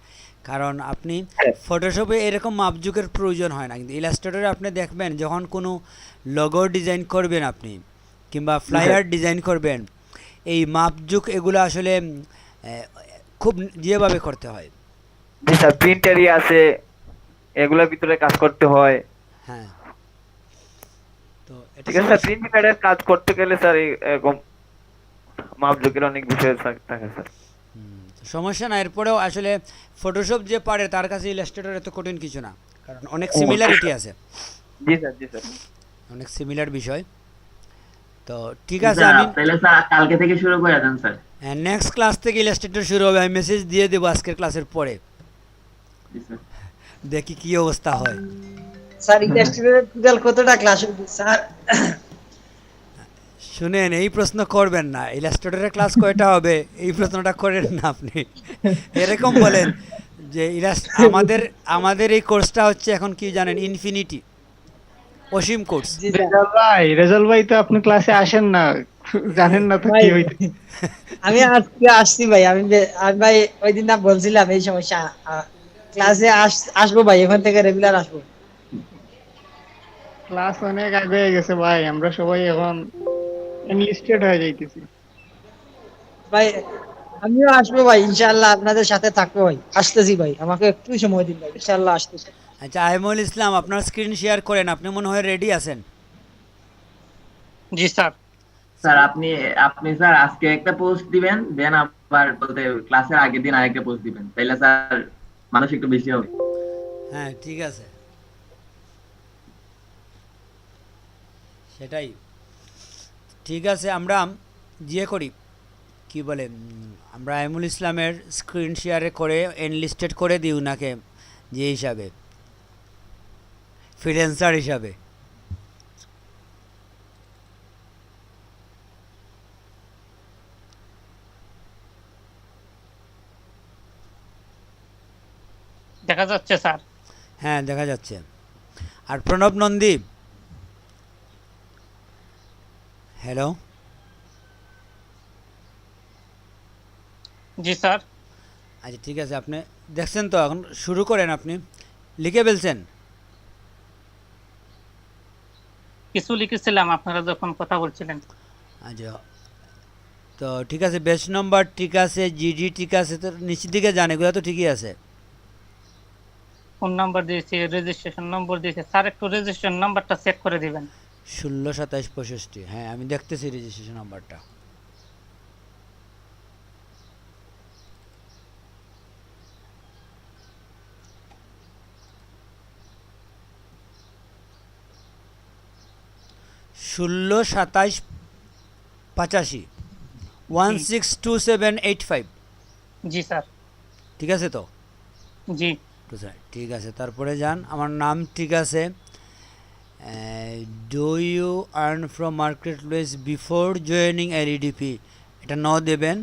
কারণ আপনি ফটোশপে এরকম মাপজুকের প্রয়োজন হয় না, কিন্তু ইলাস্ট্রেটরে আপনি দেখবেন যখন কোনো লোগো ডিজাইন করবেন আপনি, কিংবা ফ্লায়ার ডিজাইন করবেন, এই মাপজুক এগুলো আসলে খুব যেভাবে করতে হয়। জি স্যার, প্রিন্টারই আছে, এগুলোর ভিতরে কাজ করতে হয়। হ্যাঁ, তো এটা ঠিক আছে স্যার, প্রিন্ট প্যাডের কাজ করতে গেলে স্যার এরকম মাপজোকের অনেক বিষয় থাকে স্যার। সমস্যা না, এরপরেও আসলে ফটোশপ যে পারে তার কাছে ইলাস্ট্রেটর এত কঠিন কিছু না, কারণ অনেক সিমিলারিটি আছে। জি স্যার। অনেক সিমিলার বিষয়। তো ঠিক আছে, আমি তাহলে স্যার কালকে থেকে শুরু করে দেন স্যার। নেক্সট ক্লাস থেকে ইলাস্ট্রেটর শুরু হবে, আমি মেসেজ দিয়ে দেবো আজকের ক্লাসের পরে, জি স্যার। দেখি কি অবস্থা হয়। স্যার ইলাস্ট্রেটরের টোটাল কতটা ক্লাস হবে স্যার? শুনেন, এই প্রশ্ন করবেন না, ইলাস্ট্রেটরের ক্লাস কয়টা হবে এই প্রশ্নটা করেন না আপনি। এরকম বলেন যে আমাদের এই কোর্সটা হচ্ছে এখন কি জানেন, ইনফিনিটি, অসীম কোর্স। রেজাল্ট ভাই তো আপনি ক্লাসে আসেন না, জানেন না তো ভাই কি হইতে। আমি আজকে আসছি ভাই, আমি ভাই ওই দিন না বলছিলাম এই সমস্যা, ক্লাসে আসবো ভাই, এখান থেকে রেগুলার আসবো। ক্লাস অনেক আগে হয়ে গেছে ভাই, আমরা সবাই এখন এনলিস্টেড হয়ে যাইতেছি। ভাই আমিও আসবো ভাই, ইনশাআল্লাহ আপনাদের সাথে থাকবো ভাই, আসতেছি ভাই, আমাকে একটু সময় দিন ভাই, ইনশাআল্লাহ আসতেছি। আচ্ছা আইমুল ইসলাম, আপনার স্ক্রিন শেয়ার করেন, আপনি মনে হয় রেডি আছেন। জি স্যার। স্যার আপনি আপনি স্যার আজকে একটা পোস্ট দিবেন, দেন আবার বলতে ক্লাসের আগের দিন আরেকটা পোস্ট দিবেন, তাইলে স্যার মানুষ একটু বেশি হবে। হ্যাঁ ঠিক আছে, সেটাই ঠিক আছে। আমরা ইয়ে করি, কি বলে, আমরা আইমুল ইসলামের স্ক্রিন শেয়ারে করে এনলিস্টেড করে দিই উনাকে, যে হিসাবে ফ্রিল্যান্সার হিসাবে। দেখা যাচ্ছে স্যার। হ্যাঁ দেখা যাচ্ছে। আর প্রণব নন্দী, হ্যালো। জি স্যার। আচ্ছা ঠিক আছে, আপনি দেখছেন তো, এখন শুরু করেন, আপনি লিখে ফেলছেন? কিছু লিখেছিলাম আপনারা যখন কথা বলছিলেন। আচ্ছা তো ঠিক আছে, বেস নম্বর ঠিক আছে, জিডি ঠিক আছে, তো নিচের দিকে যান, এগুলো তো ঠিকই আছে। ফোন নাম্বার দিয়েছি, রেজিস্ট্রেশন নম্বর দিয়েছি স্যার, একটু রেজিস্ট্রেশন নাম্বারটা চেক করে দিবেন। 16 27 65, হ্যাঁ আমি দেখতেছি রেজিস্ট্রেশন নাম্বারটা। ষোলো 27 85 162785, জি স্যার। ঠিক আছে তো? জি তো স্যার ঠিক আছে, তারপরে যান, আমার নাম ঠিক আছে। Do you earn from marketplace before joining LEDP, এটা ন দেবেন।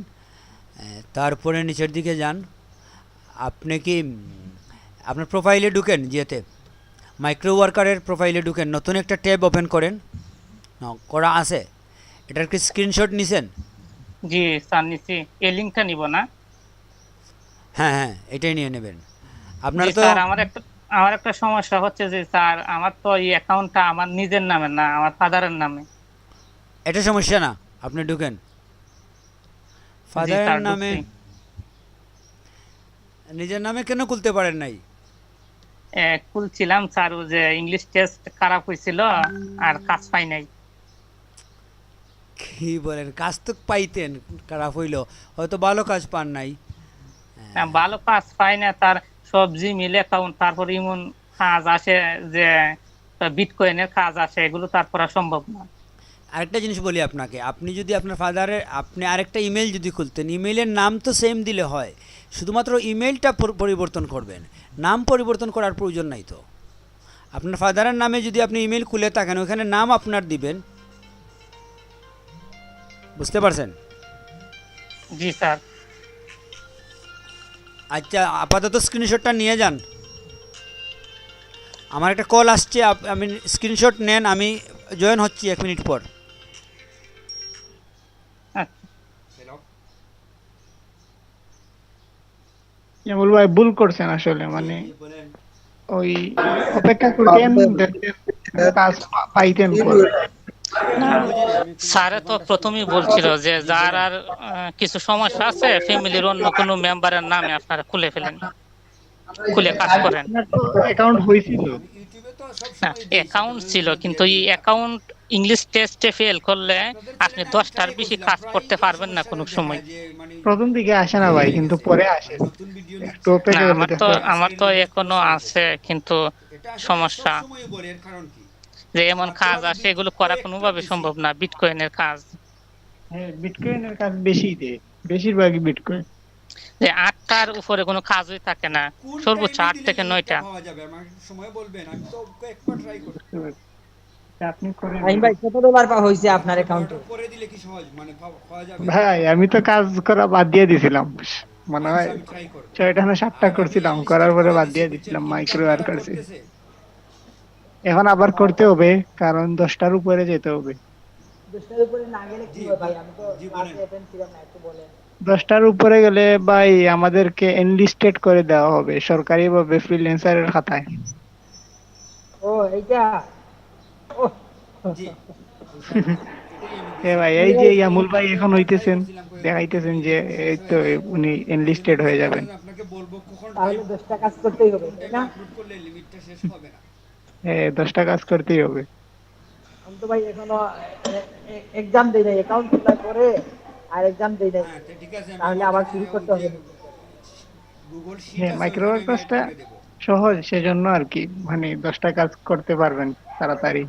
তারপরে নিচের দিকে যান, আপনি কি আপনার প্রোফাইলে ঢুকেন, যেতে মাইক্রো ওয়ার্কারের প্রোফাইলে ঢুকেন, নতুন একটা ট্যাব ওপেন করেন, করা আছে, এটার কি স্ক্রিনশট নিছেন? জি স্যার নিচ্ছি, এই লিঙ্কটা নিব না? হ্যাঁ হ্যাঁ এটাই নিয়ে নেবেন আপনার। জি তো স্যার, আমার একটা সমস্যা হচ্ছে যে স্যার, আমার তো এই অ্যাকাউন্টটা আমার নিজের নামে না, আমার ফাদারের নামে। এটা সমস্যা না, আপনি ঢুকেন জি ফাদারের স্যার, নামে। ঢুকছি। নিজের নামে কেন খুলতে পারেন নাই? খুলছিলাম স্যার, ও যে ইংলিশ টেস্ট খারাপ হয়েছিল আর কাজ পাই নাই। কি বলেন, কাজ তো পাইতেন, খারাপ হইলো, হয়তো ভালো কাজ পান নাই। ভালো কাজ পাই না, তার সব জিমেইল অ্যাকাউন্ট, তারপর এমন কাজ আসে যে বিটকয়েনের কাজ আসে, এগুলো তার করা সম্ভব না। আরেকটা জিনিস বলি আপনাকে, আপনি যদি আপনার ফাদারের, আপনি আরেকটা ইমেল যদি খুলতেন, ইমেইলের নাম তো সেম দিলে হয়, শুধুমাত্র ইমেলটা পরিবর্তন করবেন, নাম পরিবর্তন করার প্রয়োজন নাই তো। আপনার ফাদারের নামে যদি আপনি ইমেল খুলে থাকেন, ওখানে নাম আপনার দিবেন, বুঝতে পারছেন? জি স্যার। আচ্ছা আপাতত স্ক্রিনশটটা নিয়ে যান, আমার একটা কল আসছে, আমি স্ক্রিনশট নেন, আমি জয়েন হচ্ছি 1 মিনিট পর। জামুল ভাই ভুল করছেন আসলে, মানে ওই অপেক্ষা করতেন, দেখতেন কাজ পাইতেন পরে। স্যারে তো প্রথমেই বলছিল যে যার আর কিছু সমস্যা আছে, ফ্যামিলির অন্য কোনো মেম্বারের নামে আপনারা খুলে ফেলেন, খুলে কাজ করেন। আপনার তো অ্যাকাউন্ট হয়েছিল। না, অ্যাকাউন্ট ছিল, কিন্তু এই অ্যাকাউন্ট ইংলিশ টেস্টে ফেল করলে আপনি 10টার বেশি কাজ করতে পারবেন না কোনো সময়। প্রথম দিকে আসে না ভাই, কিন্তু পরে আসে, একটু না, অপেক্ষা করলে দেখতে পাবেন। আমার তো এখনো আছে, কিন্তু সমস্যা যে এমন কাজ আসে, এগুলো করা কোনোভাবে সম্ভব না, বিটকয়েনের কাজ। হ্যাঁ বিটকয়েনের কাজ বেশি দেয়, বেশিরভাগই বিটকয়েন। যে 8টার উপরে কোনো কাজই থাকে না, সর্বোচ্চ 8 থেকে 9টা। আপনি করেন আমি ভাই কত ডলার হয়েছে আপনার অ্যাকাউন্টে? ভাই, আমি তো কাজ করা বাদ দিয়ে দিছিলাম, মনে হয় 6টা না 7টা করছিলাম, করার পরে বাদ দিয়ে দিছিলাম মাইক্রো ওয়ার্কার্সে। এখন আবার করতে হবে, কারণ 10টার উপরে যেতে হবে। 10টার উপরে না গেলে কি হয় ভাই? আমি তো ক্লাসে অ্যাটেন্ড ছিলাম না, একটু বলেন। 10টার উপরে গেলে ভাই আমাদেরকে এনলিস্টেড করে দেওয়া হবে সরকারিভাবে ফ্রিল্যান্সারের খাতায়। ও এইটা, ও জি ভাই এই যে ইয়ামুল ভাই এখন হইতেছেন, দেখাইতেছেন যে এই তো উনি এনলিস্টেড হয়ে যাবেন। আপনাকে বলবো কখন তাহলে 10টা কাজ করতেই হবে, তাই না? আপলোড করলে লিমিটটা শেষ হবে না। 10টা কাজ করতেই হবে। আমি তো ভাই এখনো এক্সাম দেই নাই, অ্যাকাউন্ট খোলার পরে আর এক্সাম দেই নাই, হ্যাঁ ঠিক আছে, আমি তাহলে আবার শুরু করতে হবে। গুগল শিট আছে মাইক্রো ওখানে আমি অ্যাড ওয়ার্কসটা করে দেবো। সহজ, সেজন্য আর কি, মানে 10টা কাজ করতে পারবেন তাড়াতাড়ি।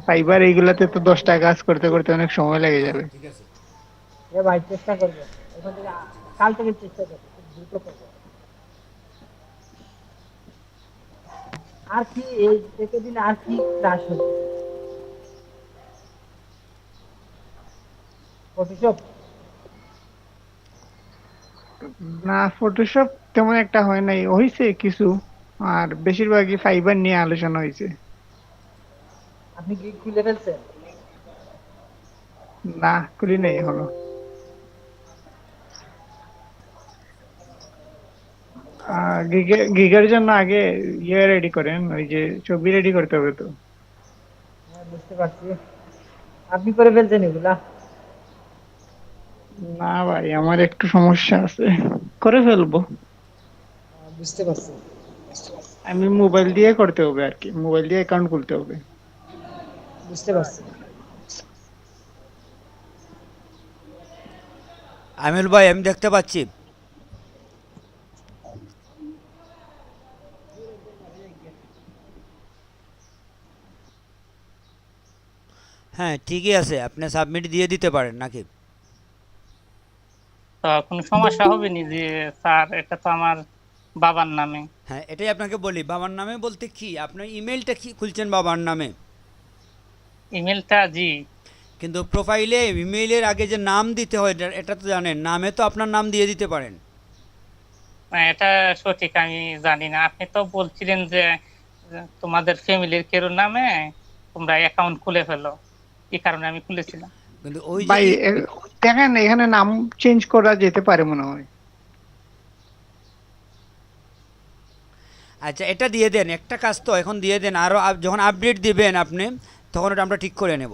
ফাইবার এইগুলাতে তো 10টা কাজ করতে করতে অনেক সময় লেগে যাবে। ঠিক আছে, এ ভাই চেষ্টা করবো, এখন থেকে কাল থেকে চেষ্টা করবো, খুব দ্রুত করবো। আর কি এই এতদিন আর কি ক্লাস হচ্ছে? ফটোশপ? না, ফটোশপ তেমন একটা হয় নাই, হয়েছে কিছু, আর বেশিরভাগই ফাইবার নিয়ে আলোচনা হয়েছে। আপনি কি খুলে ফেলছেন? না, করি নাই এখনো। গিগের জন্য আগে ইয়ে রেডি করেন, ওই যে ছবি রেডি করতে হবে তো। হ্যাঁ, বুঝতে পারছি। আপনি করে ফেলছেন এগুলা? না ভাই, আমার একটু সমস্যা আছে, করে ফেলবো। বুঝতে পারছি। আমি মোবাইল দিয়ে করতে হবে আর কি, মোবাইল দিয়ে অ্যাকাউন্ট খুলতে হবে। বুঝতে পারছি। আমিল ভাই আমি দেখতে পাচ্ছি। হ্যাঁ ঠিকই আছে, আপনি সাবমিট দিয়ে দিতে পারেন নাকি? তো কোনো সমস্যা হবে নি যে স্যার এটা তো আমার বাবার নামে? হ্যাঁ এটাই আপনাকে বলি, বাবার নামে বলতে কি, আপনার ইমেলটা কি খুলছেন বাবার নামে, ইমেলটা জি। কিন্তু প্রোফাইলে ইমেইলের আগে যে নাম দিতে হয় এটা তো জানেন, নামে তো আপনার নাম দিয়ে দিতে পারেন। এটা সঠিক আমি জানি না, আপনি তো বলছিলেন যে তোমাদের ফ্যামিলির কেউ নামে তোমরা অ্যাকাউন্ট খুলে ফেলো, এই কারণে আমি খুলেছিলাম। কিন্তু ওই যে ভাই দেখেন এখানে নাম চেঞ্জ করা যেতে পারে মনে হয়। আচ্ছা এটা দিয়ে দেন, একটা কাজ তো এখন দিয়ে দেন, আরও যখন আপডেট দিবেন আপনি তখন ওটা আমরা ঠিক করে নেব।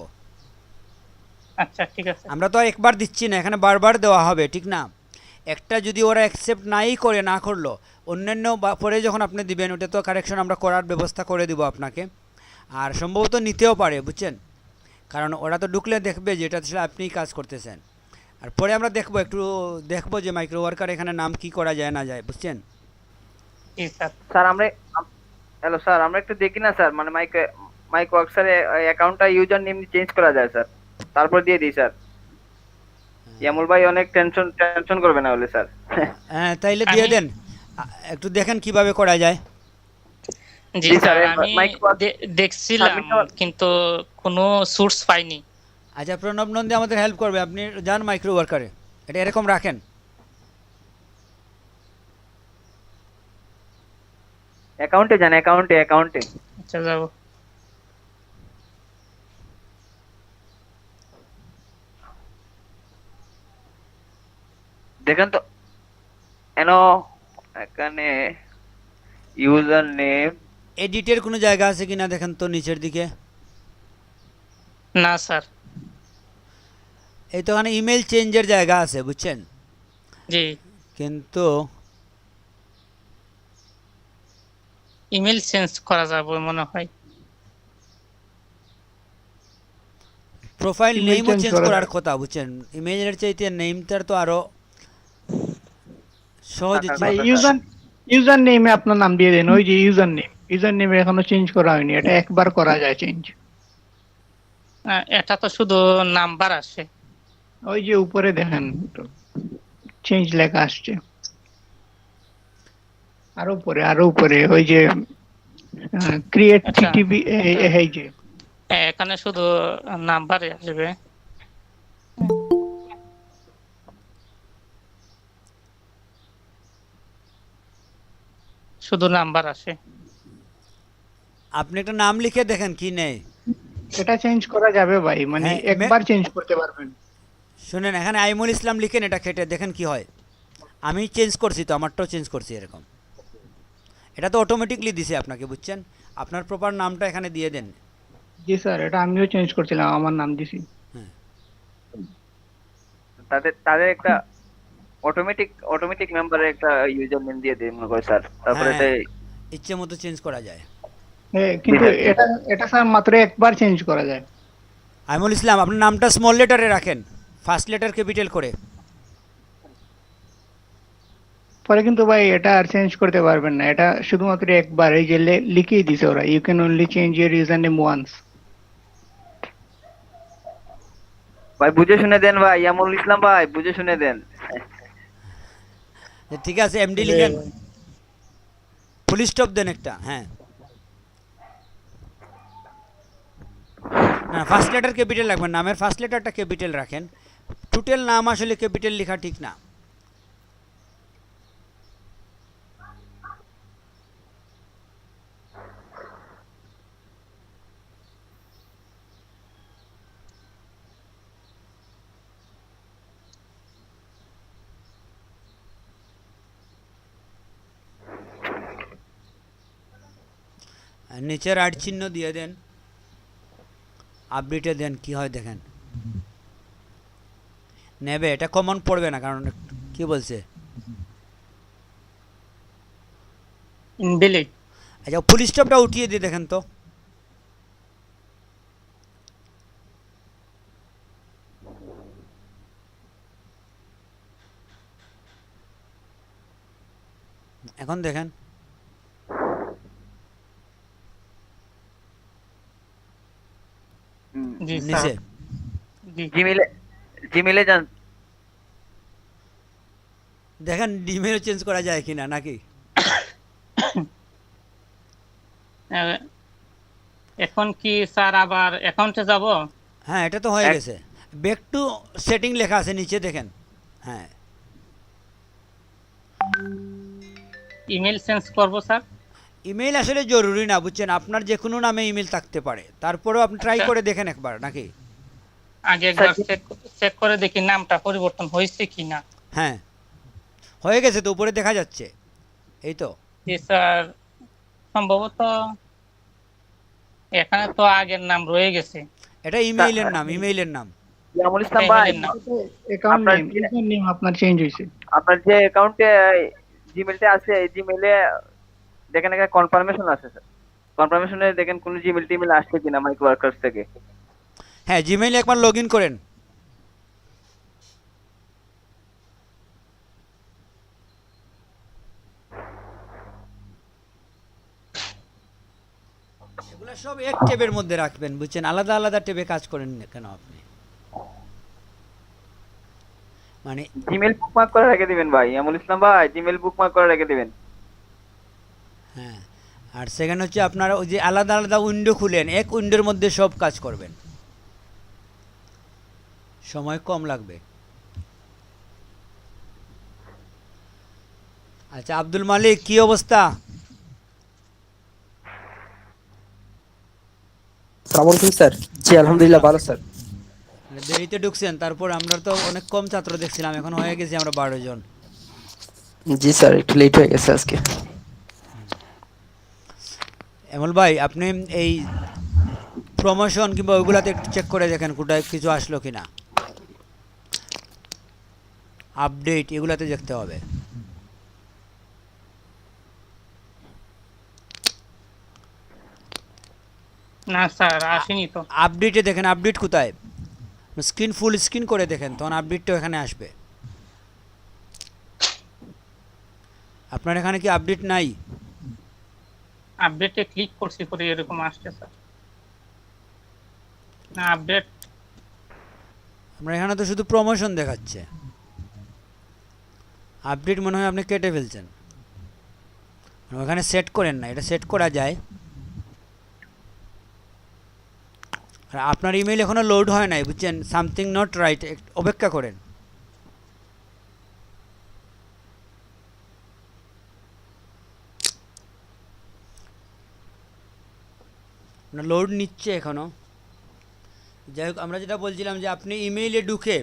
আচ্ছা ঠিক আছে। আমরা তো আর একবার দিচ্ছি না, এখানে বারবার দেওয়া হবে, ঠিক না? একটা যদি ওরা অ্যাকসেপ্ট নাই করে, না করলো, অন্যান্য পরে যখন আপনি দিবেন ওটা তো কারেকশন আমরা করার ব্যবস্থা করে দিব আপনাকে। আর সম্ভবত নিতেও পারে, বুঝছেন, কারণ ওরা তো ঢুকলে দেখবে যে এটা আসলে আপনিই কাজ করতেছেন। আর পরে আমরা দেখবো, একটু দেখবো যে মাইক্রো ওয়ার্কার এখানে নাম কি করা যায় না যায়, বুঝছেন। জি স্যার। স্যার আমরা হ্যালো স্যার, আমরা একটু দেখি না স্যার, মানে মাইক ওয়ার্কসারে অ্যাকাউন্টটা ইউজার নেম চেঞ্জ করা যায় স্যার, তারপর দিয়ে দিই স্যার। ইয়ামুল ভাই অনেক টেনশন করবে না হলে স্যার। হ্যাঁ তাইলে দিয়ে দেন, একটু দেখেন কিভাবে করা যায়। জি জি স্যার, স্যার, আমি মাইক দেখছিলাম কিন্তু কোনো সোর্স পাইনি। আচ্ছা প্রণব নন্দী আমাদের হেল্প করবে, আপনি যান মাইক্রো ওয়ার্কারে, এটা এরকম রাখেন। অ্যাকাউন্টে যান, অ্যাকাউন্টে আচ্ছা যাবো। দেখেন তো এখানে ইউজার নেম। এডিটের কোনো জায়গা আছে কিনা দেখেন তো নিচের দিকে। না স্যার। এই তো ওখানে ইমেল চেঞ্জের জায়গা আছে, বুঝছেন, জি। কিন্তু ইমেল চেঞ্জ করা যাবে মনে হয়। প্রোফাইল Email নেমও change চেঞ্জ করা করার যায়। কথা, বুঝছেন, ইমেলের চাইতে নেমটার তো আরো সহজে থাকার ভাই কথা, ইউজার নেমে আপনার নাম দিয়ে দেন, ওই যে ইউজার নেমে এখনো চেঞ্জ করা হয়নি, এটা একবার করা যায় চেঞ্জ। এটা তো শুধু নাম্বার আসে। ওই যে উপরে দেখেন চেঞ্জ লেখা আসছে, আরো উপরে ওই যে ক্রিয়েট আচ্ছা। টিটিপি, এই যে এখানে শুধু নাম্বারে আসবে। শুধু নাম্বার আসে। আপনি একটা নাম লিখে দেখেন কি নেই। এটা চেঞ্জ করা যাবে ভাই, মানে হ্যাঁ, একবার চেঞ্জ করতে পারবেন। শুনেন, এখানে আইমুল ইসলাম লিখেন, এটা কেটে দেখেন কি হয়। আমি চেঞ্জ করছি তো, আমারটাও চেঞ্জ করছি এরকম। এটা তো অটোমেটিকলি দিছে আপনাকে, বুঝছেন? আপনার প্রপার নামটা এখানে দিয়ে দেন। জি স্যার, এটা আমিও চেঞ্জ করছিলাম, আমার নাম দিছি। হ্যাঁ, তাদের তাদের একটা অটোমেটিক মেম্বারের একটা ইউজার নেম দিয়ে দিই মনে করে স্যার, তারপরে হ্যাঁ, এটা ইচ্ছে মতো চেঞ্জ করা যায়। হ্যাঁ, জি কিন্তু স্যার। এটা এটা স্যার মাত্র একবার চেঞ্জ করা যায়। আইমুল ইসলাম, আপনার নামটা স্মল লেটারে রাখেন, ফার্স্ট লেটার ক্যাপিটাল করে। পরে কিন্তু ভাই এটা আর চেঞ্জ করতে পারবেন না, এটা শুধুমাত্র একবার, এই যে লিখেই দিছে ওরা, you can only change your username once. ভাই বুঝে শুনে দেন ভাই, ইয়ামুল ইসলাম ভাই বুঝে শুনে দেন। ঠিক আছে, এমডি লিখেন, ফুল স্টপ দেন একটা। হ্যাঁ, না, ফার্স্ট লেটার ক্যাপিটাল রাখবেন, নামের ফার্স্ট লেটারটা ক্যাপিটাল রাখেন। টোটাল নাম আসলে ক্যাপিটাল লেখা ঠিক না। আর নিচে রাইট চিহ্ন দিয়ে দেন, আপডেটে দেন, কি হয় দেখেন। নেবে, এটা কমন পড়বে না, কারণ কি বলছে। ইনভ্যালিড। আচ্ছা, ফুল স্টপটা উঠিয়ে দিয়ে দেখেন তো। এখন দেখেন। জি স্যার। নিচে জি। জিমেলে যান। দেখেন ইমেল চেঞ্জ করা যায় কিনা নাকি। আহ, এখন কি স্যার আবার অ্যাকাউন্টে যাব? হ্যাঁ, এটা তো হয়ে এক- গেছে। ব্যাক টু সেটিং লেখা আছে নিচে দেখেন। হ্যাঁ, ইমেল চেঞ্জ করব স্যার? ইমেল আসলে জরুরি না, বুঝছেন? আপনার যে কোনো নামে ইমেল থাকতে পারে, তারপরেও আপনি ট্রাই আচ্ছা। করে দেখেন একবার নাকি। আগে একবার চেক করে দেখি নামটা পরিবর্তন হয়েছে কিনা। হ্যাঁ, হয়ে গেছে তো, উপরে দেখা যাচ্ছে, এই তো। জি স্যার, সম্ভবত এখানে তো আগের নাম রয়ে গেছে। এটা ইমেইলের নাম, ইমেইলের নাম। ইয়ামুল ইসলাম এটা ভাই, ইমেলের নাম। অ্যাকাউন্ট আপনার নেম, ইউজার নেম আপনার চেঞ্জ হয়েছে। আপনার যে অ্যাকাউন্টে জিমেলটা আছে, এই জিমেলে দেখেন এখানে কনফার্মেশন আছে স্যার। কনফার্মেশনে দেখেন কোন জিমেল টিমেল আসছে কিনা মাইক্রো ওয়ার্কার্স থেকে। হ্যাঁ, জিমেইলে একবার লগ ইন করেন। এগুলো সব এক ট্যাবের মধ্যে রাখবেন, বুঝছেন? আলাদা আলাদা ট্যাবে কাজ করেন না কেন আপনি? মানে জিমেল বুকমার্ক করে রেখে দিবেন ভাই, ইয়ামুল ইসলাম ভাই জিমেল বুকমার্ক করে রেখে দিবেন। হ্যাঁ, আর সেকেন্ড হচ্ছে আপনারা ওই যে আলাদা আলাদা উইন্ডো খুলেন, এক উইন্ডোর মধ্যে সব কাজ করবেন, সময় কম লাগবে। আচ্ছা, আব্দুল মালিক, কি অবস্থা? আসসালামু আলাইকুম স্যার। জি আলহামদুলিল্লাহ ভালো স্যার। মানে দেরিতে ঢুকছেন, তারপর আমরা তো অনেক কম ছাত্র দেখছিলাম, এখন হয়ে গেছি আমরা 12 জন। জি স্যার, একটু লেট হয়ে গেছে আজকে। এমল ভাই, আপনি এই প্রমোশন কিংবা ওইগুলাতে একটু চেক করে দেখেন কোথায় কিছু আসলো কিনা, আপডেট এগুলাতে দেখতে হবে। না স্যার, আসেনি তো। আপডেটে দেখেন, আপডেট কোথায়, স্ক্রিন ফুল স্ক্রিন করে দেখেন, তখন আপডেটটা এখানে আসবে। আপনার এখানে কি আপডেট নাই? আপডেটে ক্লিক করছি, পরে এরকম আসছে স্যার। না আপডেট। আপনার এখানে তো শুধু প্রমোশন দেখাচ্ছে, আপডেট মনে হয় আপনি কেটে ফেলছেন, ওখানে সেট করেন না, এটা সেট করা যায়। আর আপনার ইমেল এখনো লোড হয় নাই, বুঝছেন? সামথিং নট রাইট, অপেক্ষা করেন। লোড নিচ্ছে এখনো। যাই হোক, আমরা যেটা বলছিলাম যে আপনি ইমেইলে ঢুকে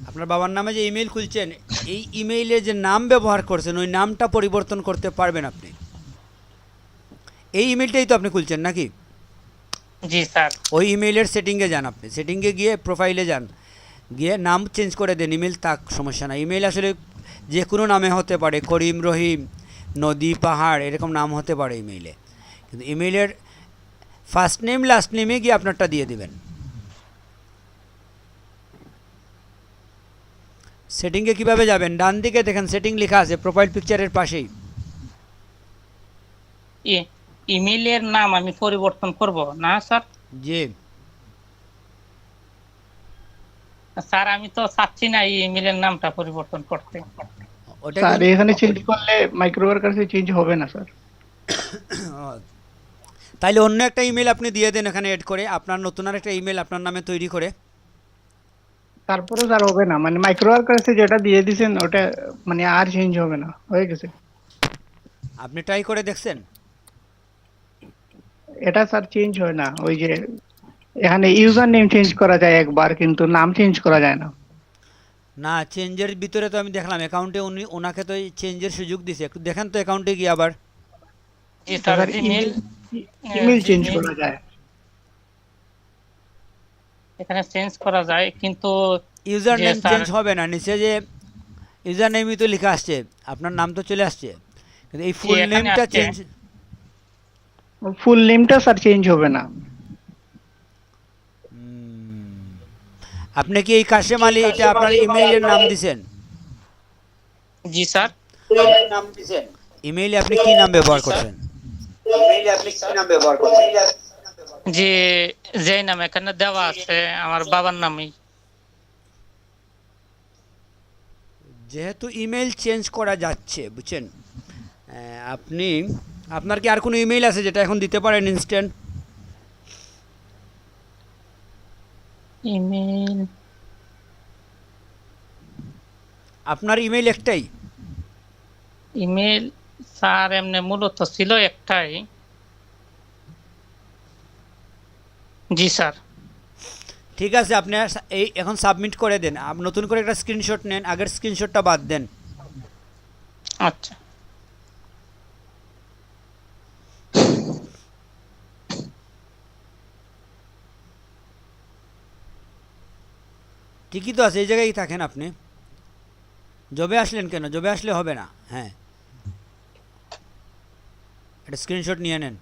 আপনার বাবার নামে যে ইমেইল খুলছেন, এই ইমেইলে যে নাম ব্যবহার করছেন ওই নামটা পরিবর্তন করতে পারবেন আপনি। এই ইমেইলটাই তো আপনি খুলছেন নাকি? জি স্যার। ওই ইমেইলের সেটিংয়ে যান, আপনি সেটিংয়ে গিয়ে প্রোফাইলে যান, গিয়ে নাম চেঞ্জ করে দেন ইমেল, তাক সমস্যা না। ইমেল আসলে যে কোনো নামে হতে পারে, করিম, রহিম, নদী, পাহাড় এরকম নাম হতে পারে ইমেইলে, কিন্তু ইমেইলের ফার্স্ট নেম লাস্ট নেমে গিয়ে আপনারটা দিয়ে দিবেন। সেটিংয়ে কিভাবে যাবেন? ডান দিকে দেখেন সেটিং লেখা আছে প্রোফাইল পিকচারের পাশেই। ইমেইলের নাম আমি পরিবর্তন করব না স্যার? জি স্যার আমি তো চাচ্ছি না এই ইমেইলের নামটা পরিবর্তন করতে। ওটা স্যার এখানে চেঞ্জ করলে মাইক্রো ওয়ার্কার্সে চেঞ্জ হবে না স্যার। তাইলে অন্য একটা ইমেল আপনি দিয়ে দেন এখানে এড করে, আপনার নতুন আর একটা ইমেল আপনার নামে তৈরি করে। তারপরে স্যার হবে না, মানে মাইক্রো ওয়ার্কার্সে যেটা দিয়ে দিয়েছেন ওটা মানে আর চেঞ্জ হবে না, হয়ে গেছে। আপনি ট্রাই করে দেখছেন? এটা স্যার চেঞ্জ হয় না, ওই যে এখানে ইউজার নেম চেঞ্জ করা যায় একবার, কিন্তু নাম চেঞ্জ করা যায় না। না, চেঞ্জের ভিতরে তো আমি দেখলাম অ্যাকাউন্টে ওনাকে তো চেঞ্জের সুযোগ দিছে, একটু দেখেন তো অ্যাকাউন্টে গিয়ে আবার। জি sir, sir Gmail email change Gmail করা যায়। এখানে চেঞ্জ করা যায়, কিন্তু ইউজার যে নেম স্যার চেঞ্জ হবে না, নিচে যে ইউজার নেমই তো লেখা আসছে, আপনার নাম তো চলে আসছে, কিন্তু এই ফুল এখানে নেমটা আসছে। চেঞ্জ। ফুল নেমটা স্যার চেঞ্জ হবে না। আপনি কি এই কাশেম আলী এটা আপনার ইমেইলের নাম দিছেন? জি স্যার। ইমেইলে আপনি কি নাম ব্যবহার করছেন? যে যে নাম এখানে দেওয়া আছে আমার বাবার নামই। যেহেতু ইমেল চেঞ্জ করা যাচ্ছে বুঝছেন, আপনি আপনার কি আর কোনো ইমেল আছে যেটা এখন দিতে পারেন ইনস্ট্যান্ট? ইমেল আপনার ইমেল একটাই? ইমেল স্যার এমনি মূলত ছিল একটাই। জি স্যার। ঠিক আছে, আপনি এই এখন সাবমিট করে দেন, নতুন করে একটা স্ক্রিনশট নেন, আগের স্ক্রিনশটটা বাদ দেন। আচ্ছা। ঠিকই তো আছে, এই জায়গায় থাকেন আপনি। জবে আসলেন কেন? জবে আসলে হবে না। হ্যাঁ, একটা স্ক্রিনশট নিয়ে নেন।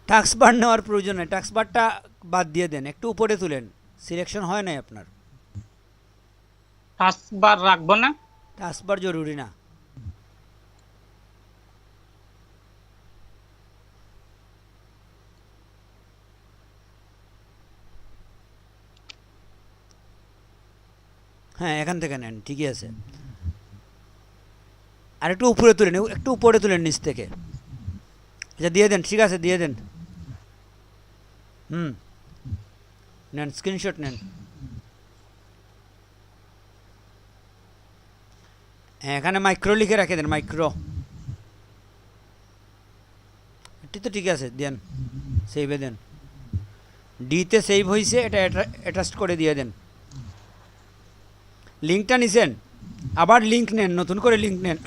টাস্ক বার নেওয়ার প্রয়োজন নেই, টাস্ক বারটা বাদ দিয়ে দেন, একটু উপরে তুলেন, সিলেকশন হয় নাই আপনার। টাস্কবার রাখবো না? টাস্ক বার জরুরি না। হ্যাঁ, এখান থেকে নেন, ঠিকই আছে। আর একটু উপরে তুলেন, একটু উপরে তুলেন নিচ থেকে। আচ্ছা দিয়ে দেন, ঠিক আছে দিয়ে দেন। নেন স্ক্রিনশট নেন। হ্যাঁ, এখানে মাইক্রো লিখে রেখে দেন, মাইক্রো। এটি তো ঠিক আছে, দেন সেভে দেন। ডিতে সেভ হয়েছে, এটা অ্যাটাচ করে দিয়ে দেন। লিঙ্কটা নিছেন, আবার লিঙ্ক নেন, নতুন করে লিঙ্ক নেন।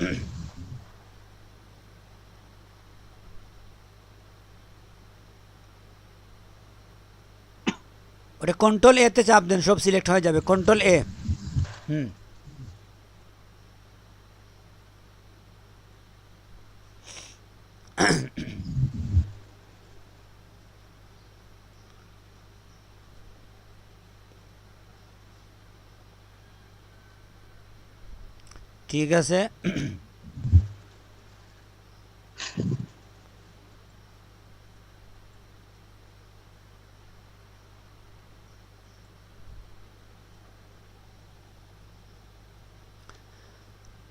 ওটা কন্ট্রোল এ তে চাপ দেন, সব সিলেক্ট হয়ে যাবে, কন্ট্রোল এ। ঠিক আছে।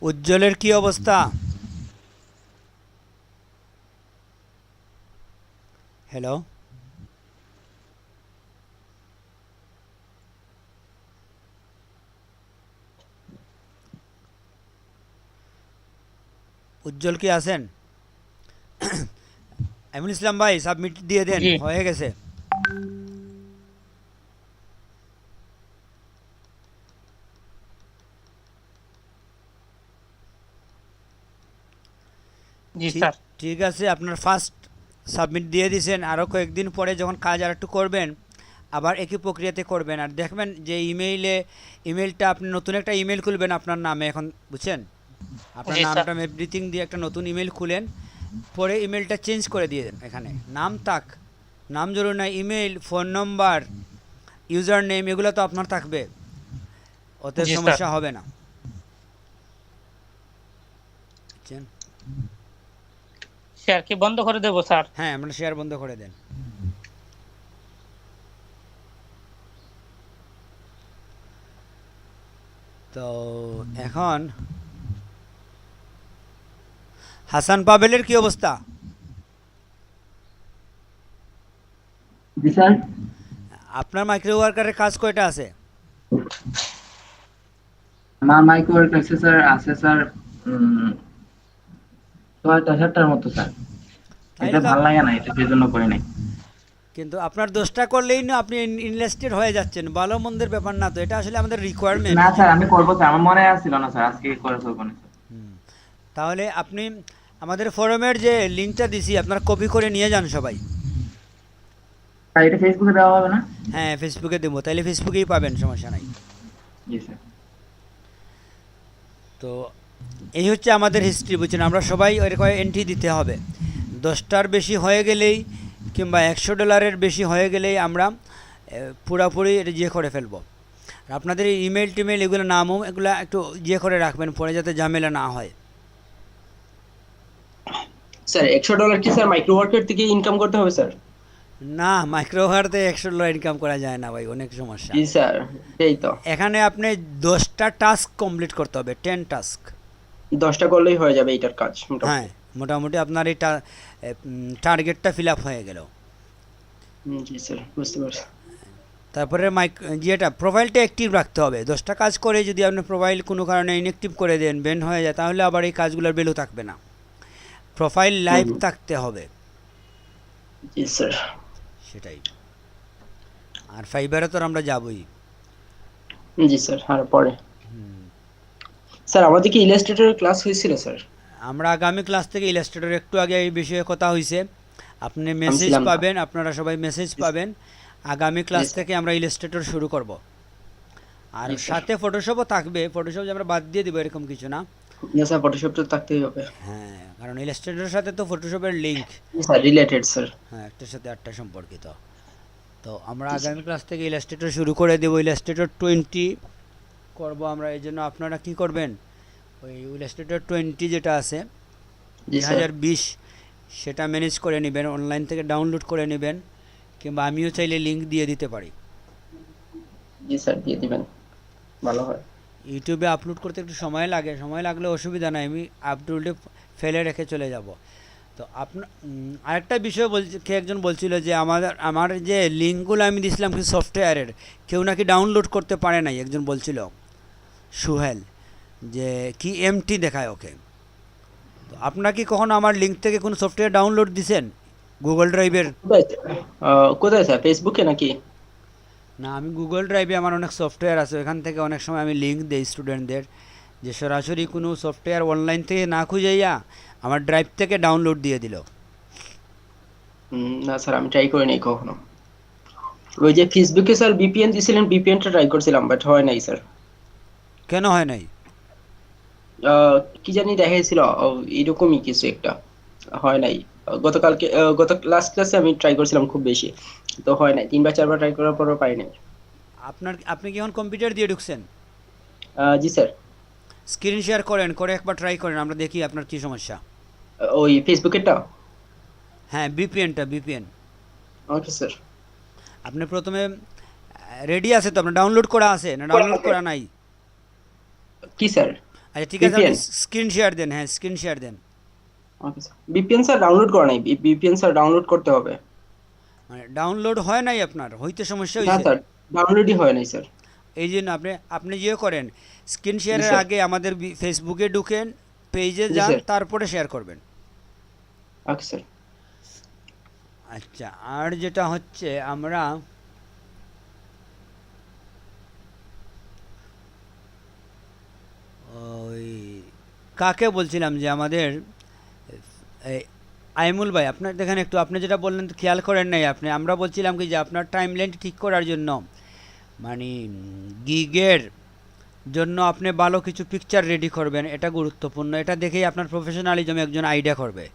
উজ্জ্বলের কি অবস্থা? হ্যালো, উজ্জ্বল কি আছেন? আমিনুল ইসলাম ভাই সাবমিট দিয়ে দেন, জি। হয়ে গেছে। জি ঠিক স্যার। ঠিক আছে, আপনার ফার্স্ট সাবমিট দিয়ে দিয়েছেন। আরও কয়েকদিন পরে যখন কাজ আর একটু করবেন আবার একই প্রক্রিয়াতে করবেন, আর দেখবেন যে ইমেলটা আপনি নতুন একটা ইমেল খুলবেন আপনার নামে এখন, বুঝছেন? আপনার জি, স্যার। নামটা এভরিথিং দিয়ে একটা নতুন ইমেল খুলেন, পরে ইমেলটা চেঞ্জ করে দিয়ে দেন। এখানে নাম থাক, নাম জরুরি না, ইমেল, ফোন নম্বর, ইউজার নেম এগুলো তো আপনার থাকবে, ওতে জি, স্যার। সমস্যা হবে না, বুঝছেন? শেয়ার কি বন্ধ করে দেবো স্যার? হ্যাঁ, আমরা শেয়ার বন্ধ করে দেন। তো এখন হাসান পাবেলের কি অবস্থা? জি স্যার। আপনার মাইক্রো ওয়ার্কারের কাজ কয়টা আছে? আমার মাইক্রো ওয়ার্ক আছে স্যার, স্যার 6-7টার মতো স্যার। তাইলে এটা তো ভালো লাগে না, এটা সেজন্য করি নাই। কিন্তু আপনার দোষটা করলেই না আপনি ইনভেস্টেড হয়ে যাচ্ছেন, ভালো মন্দের ব্যাপার না তো, এটা আসলে আমাদের রিকোয়ারমেন্ট। না স্যার, আমি করবো স্যার, আমার মনে আসছিল না স্যার, আজকে করে ফেলবো না স্যার। তাহলে আপনি আমাদের ফোরামের যে লিঙ্কটা দিছি আপনার কপি করে নিয়ে যান সবাই। স্যার এটা ফেসবুকে দেওয়া হবে না? হ্যাঁ, ফেসবুকে দেবো, তাইলে ফেসবুকেই পাবেন, সমস্যা নাই। জি স্যার। তো এই হচ্ছে আমাদের হিস্ট্রি, বুঝছেন? আমরা সবাই এরকম এন্ট্রি দিতে হবে। 10টার বেশি হয়ে গেলেই কিংবা $100 বেশি হয়ে গেলেই আমরা পুরোপুরি এটা ইয়ে করে ফেলবো। আর আপনাদের ইমেল টিমেল এগুলো নামও এগুলো একটু ইয়ে করে রাখবেন পরে, যাতে ঝামেলা না হয়। স্যার $100 কি স্যার মাইক্রো ওয়ার্কের থেকে ইনকাম করতে হবে স্যার? না, মাইক্রোওয়ার্তে $100 ইনকাম করা যায় না ভাই, অনেক সমস্যা। জি স্যার, এই তো এখানে আপনি 10টা টাস্ক কমপ্লিট করতে হবে, 10 টাস্ক। 10টা করলেই হয়ে যাবে এইটার কাজ মোটামুটি। হ্যাঁ, মোটামুটি আপনার এই টার্গেটটা ফিল আপ হয়ে গেল। জি স্যার, বুঝতে পারছি। তারপরে যেটা প্রোফাইলটা অ্যাক্টিভ রাখতে হবে। 10টা কাজ করে যদি আপনি প্রোফাইল কোনো কারণে ইনঅ্যাক্টিভ করে দেন, ব্যান হয়ে যায়, তাহলে আবার এই কাজগুলোর ভ্যালু থাকবে না। প্রোফাইল লাইভ থাকতে হবে, জি স্যার। সেটাই। আর ফাইবারে তো আমরা যাবই। জি স্যার। আর পরে স্যার আমাদের কি ইলাস্ট্রেটরের ক্লাস হয়েছিল স্যার? আমরা আগামী ক্লাস থেকে ইলাস্ট্রেটর, একটু আগে এই বিষয়ে কথা হয়েছে, আপনি মেসেজ ছিলাম না। পাবেন, আপনারা সবাই মেসেজ পাবেন। আগামী ক্লাস থেকে আমরা ইলাস্ট্রেটর শুরু করব। আর জি, স্যার। সাথে ফটোশপও থাকবে, ফটোশপ যে আমরা বাদ দিয়ে দিব এরকম কিছু না। না স্যার, ফটোশপ তো থাকতেই হবে। হ্যাঁ, কারণ ইলাস্ট্রেটরের সাথে তো ফটোশপের লিঙ্ক, স্যার রিলেটেড স্যার। হ্যাঁ, একটার সাথে আটটা সম্পর্কিত। তো আমরা আগামী ক্লাস থেকে ইলাস্ট্রেটর শুরু করে দেবো। ইলাস্ট্রেটর 20 করব আমরা, এই জন্য আপনারা কী করবেন, ওই ইলাস্ট্রেটর 20 যেটা আছে জি স্যার। 2020 সেটা ম্যানেজ করে নেবেন, অনলাইন থেকে ডাউনলোড করে নেবেন, কিংবা আমিও চাইলে লিঙ্ক দিয়ে দিতে পারি। জি স্যার, দিয়ে দিবেন, ভালো হয়। ইউটিউবে আপলোড করতে একটু সময় লাগে, সময় লাগলে অসুবিধা নাই, আমি আপলোডে ফেলে রেখে চলে যাব। তো আপনার আরেকটা বিষয় কে একজন বলছিল যে আমার যে লিঙ্কগুলো আমি দিয়েছিলাম কি সফটওয়্যারের, কেউ নাকি ডাউনলোড করতে পারে নাই, একজন বলছিল সুহেল, যে কি এমটি দেখায় ওকে। তো আপনার কি কখনো আমার লিঙ্ক থেকে কোনো সফটওয়্যার ডাউনলোড দিছেন গুগল ড্রাইভের? কোথায় স্যার, ফেসবুকে নাকি? না, আমি গুগল ড্রাইভে আমার অনেক সফটওয়্যার আছে, ওখান থেকে অনেক সময় আমি লিঙ্ক দিই স্টুডেন্টদের, যে সরাসরি কোনো সফটওয়্যার অনলাইন থেকে না খুঁজেইয়া আমার ড্রাইভ থেকে ডাউনলোড দিয়ে দিল। না স্যার, আমি ট্রাই করি নাই কখনো। ওই যে ফেসবুকে স্যার ভিপিএন দিছিলেন, ভিপিএনটা ট্রাই করছিলাম, বাট হয় নাই স্যার। কেন হয় নাই? কি জানি দেখাইছিল এরকমই কিছু একটা, হয় নাই। গত লাস্ট ক্লাসে আমি ট্রাই করছিলাম খুব বেশি, তো হয় নাই, 3 বা 4 বার ট্রাই করার পরও পাই নাই। আপনি কি এখন কম্পিউটার দিয়ে ঢুকছেন? জি স্যার। স্ক্রিন শেয়ার করেন, করে একবার ট্রাই করেন, আমরা দেখি আপনার কি সমস্যা। ওই ফেসবুকেরটা? হ্যাঁ, ভিপিএন। Okay sir. আপনি প্রথমে রেডি আছে তো, আপনার ডাউনলোড করা আছে না ডাউনলোড করা নাই? কি স্যার? আচ্ছা ঠিক আছে, আপনি স্ক্রিন শেয়ার দেন। হ্যাঁ, স্ক্রিন শেয়ার দেন। Okay sir. VPN sir download করা নাই, ভিপিএন স্যার ডাউনলোড করতে হবে। মানে ডাউনলোড হয় নাই আপনার, হইতে সমস্যা না হয়েছে? স্যার, ডাউনলোডই হয় নাই স্যার। এই জন্য আপনি যে করেন, স্ক্রিন শেয়ারের স্যার। আগে আমাদের ফেসবুকে ঢুকেন, পেজে জি, যান, স্যার। তারপরে শেয়ার করবেন। Okay sir. আচ্ছা, আর যেটা হচ্ছে আমরা ওই কাকে বলছিলাম যে আমাদের এই আইমুল ভাই, আপনার দেখেন একটু, আপনি যেটা বললেন তো খেয়াল করেন নাই আপনি। আমরা বলছিলাম কি যে আপনার টাইমলাইন ঠিক করার জন্য, মানে গিগের জন্য আপনি ভালো কিছু পিকচার রেডি করবেন, এটা গুরুত্বপূর্ণ। এটা দেখেই আপনার প্রফেশনালিজম একজন আইডিয়া করবে,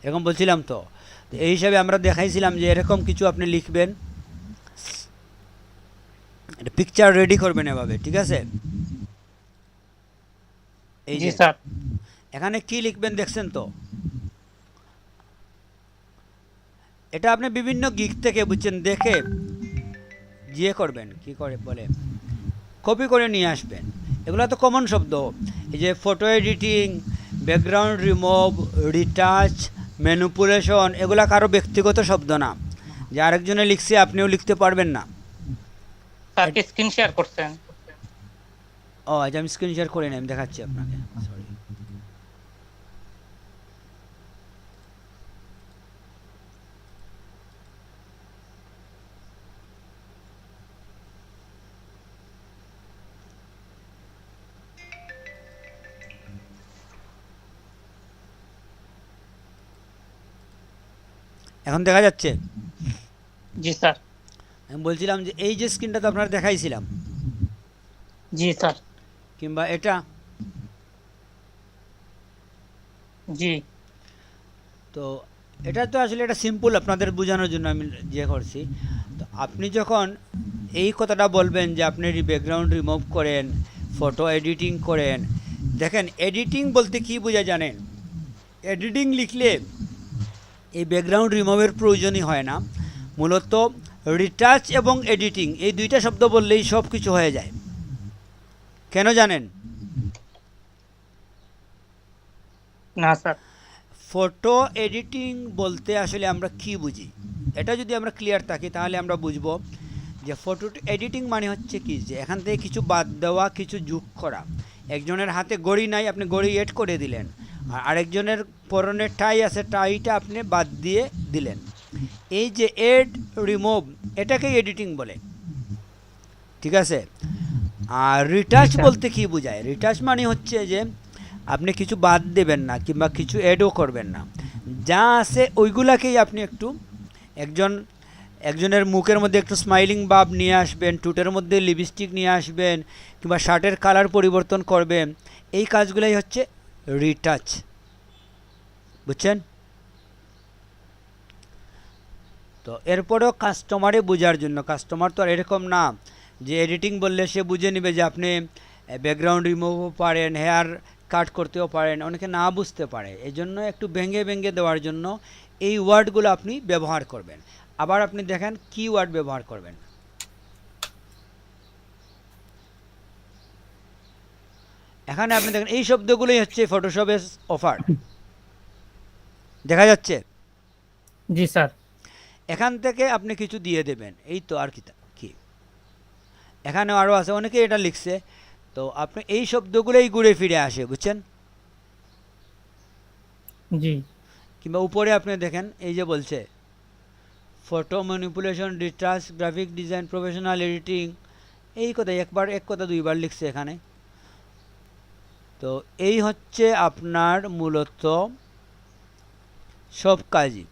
এরকম বলছিলাম তো। তো এই হিসাবে আমরা দেখাইছিলাম যে এরকম কিছু আপনি লিখবেন, একটা পিকচার রেডি করবেন এভাবে, ঠিক আছে? এই জি যে স্যার। এখানে কি লিখবেন দেখছেন তো? এটা আপনি বিভিন্ন গিগ থেকে বুঝছেন দেখে জিয়ে করবেন, কি করে বলে, কপি করে নিয়ে আসবেন। এগুলো তো কমন শব্দ। এই যে photo editing, background remove, retouch, manipulation, এগুলা কারো ব্যক্তিগত শব্দ না যে আরেকজনে লিখছে আপনিও লিখতে পারবেন না। স্যার কি স্ক্রিন শেয়ার করছেন? ও আচ্ছা, আমি স্ক্রিন শেয়ার করে নিই, আমি দেখাচ্ছি আপনাকে, সরি। এখন দেখা যাচ্ছে? জি স্যার। আমি বলছিলাম যে এই যে স্ক্রিনটা তো আপনারা দেখাইছিলাম, জি স্যার। কিংবা এটা, জি। তো এটা তো আসলে এটা সিম্পল আপনাদের বোঝানোর জন্য আমি যে করছি। তো আপনি যখন এই কথাটা বলবেন যে আপনি ব্যাকগ্রাউন্ড রিমুভ করেন, ফটো এডিটিং করেন, দেখেন এডিটিং বলতে কি বোঝা জানেন? এডিটিং লিখলে এই ব্যাকগ্রাউন্ড রিমুভের প্রয়োজনই হয় না। মূলত রিটাচ এবং এডিটিং এই দুইটা শব্দ বললেই সব কিছু হয়ে যায়। কেন জানেন? না স্যার। ফটো এডিটিং বলতে আসলে আমরা কি বুঝি, এটা যদি আমরা ক্লিয়ার থাকি তাহলে আমরা বুঝবো যে ফটো এডিটিং মানে হচ্ছে কি, যে এখান থেকে কিছু বাদ দেওয়া, কিছু যোগ করা। একজনের হাতে ঘড়ি নাই, আপনি ঘড়ি এড করে দিলেন, আর আরেকজনের পরনে টাই আছে, টাইটা আপনি বাদ দিয়ে দিলেন। এই যে এড রিমুভ, এটাকেই এডিটিং বলে, ঠিক আছে? আর রিটাচ বলতে কি বোঝায়? রিটাচ মানে হচ্ছে যে আপনি কিছু বাদ দেবেন না কিংবা কিছু অ্যাডও করবেন না, যা আছে ওইগুলাকেই আপনি একটু একজনের মুখের মধ্যে একটু স্মাইলিং ভাব নিয়ে আসবেন, টুটের মধ্যে লিপস্টিক নিয়ে আসবেন, কিংবা শার্টের কালার পরিবর্তন করবেন। এই কাজগুলাই হচ্ছে রিটাচ, বুঝছেন? তো এরপরেও কাস্টমারে বোঝার জন্য, কাস্টমার তো আর এরকম না যে এডিটিং বললে সে বুঝে নেবে যে আপনি ব্যাকগ্রাউন্ড রিমুভও পারেন, হেয়ার কাট করতেও পারেন, অনেকে না বুঝতে পারে। এই জন্য একটু ভেঙে ভেঙে দেওয়ার জন্য এই ওয়ার্ডগুলো আপনি ব্যবহার করবেন। আবার আপনি দেখেন কি ওয়ার্ড ব্যবহার করবেন। এখানে আপনি দেখেন এই শব্দগুলোই হচ্ছে ফটোশপের অফার, দেখা যাচ্ছে? জি স্যার। এখান থেকে আপনি কিছু দিয়ে দেবেন, এই তো, আর কি কি এখানে আরও আছে, অনেকে এটা লিখছে। তো আপনি এই শব্দগুলোই ঘুরে ফিরে আসে, বুঝছেন? জি। কিংবা উপরে আপনি দেখেন এই যে বলছে photo manipulation, retouch, graphic design, professional editing, এই কথা এক কথা দুইবার লিখছে এখানে। তো এই হচ্ছে আপনার মূলত সব কাজই।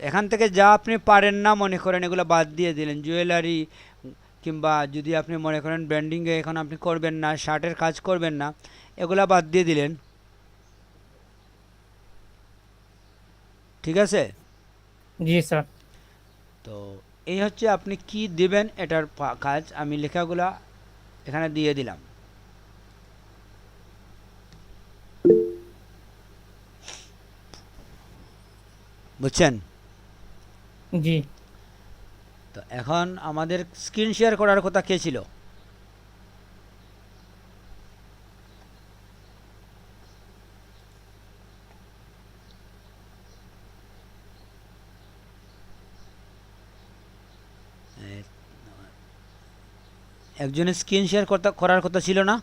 এখান থেকে যা আপনি পারেন না মনে করেন এগুলো বাদ দিয়ে দিলেন। জুয়েলারি কিংবা যদি আপনি মনে করেন ব্র্যান্ডিংয়ে এখন আপনি করবেন না, শার্টের কাজ করবেন না, এগুলা বাদ দিয়ে দিলেন, ঠিক আছে? জি স্যার। তো এই হচ্ছে আপনি কি দেবেন এটার কাজ। আমি লেখাগুলা এখানে দিয়ে দিলাম, বুঝছেন? জি। তো এখন আমাদের স্ক্রিন শেয়ার করার কথা কে ছিল? একজনের স্ক্রিন শেয়ার করার কথা ছিল না?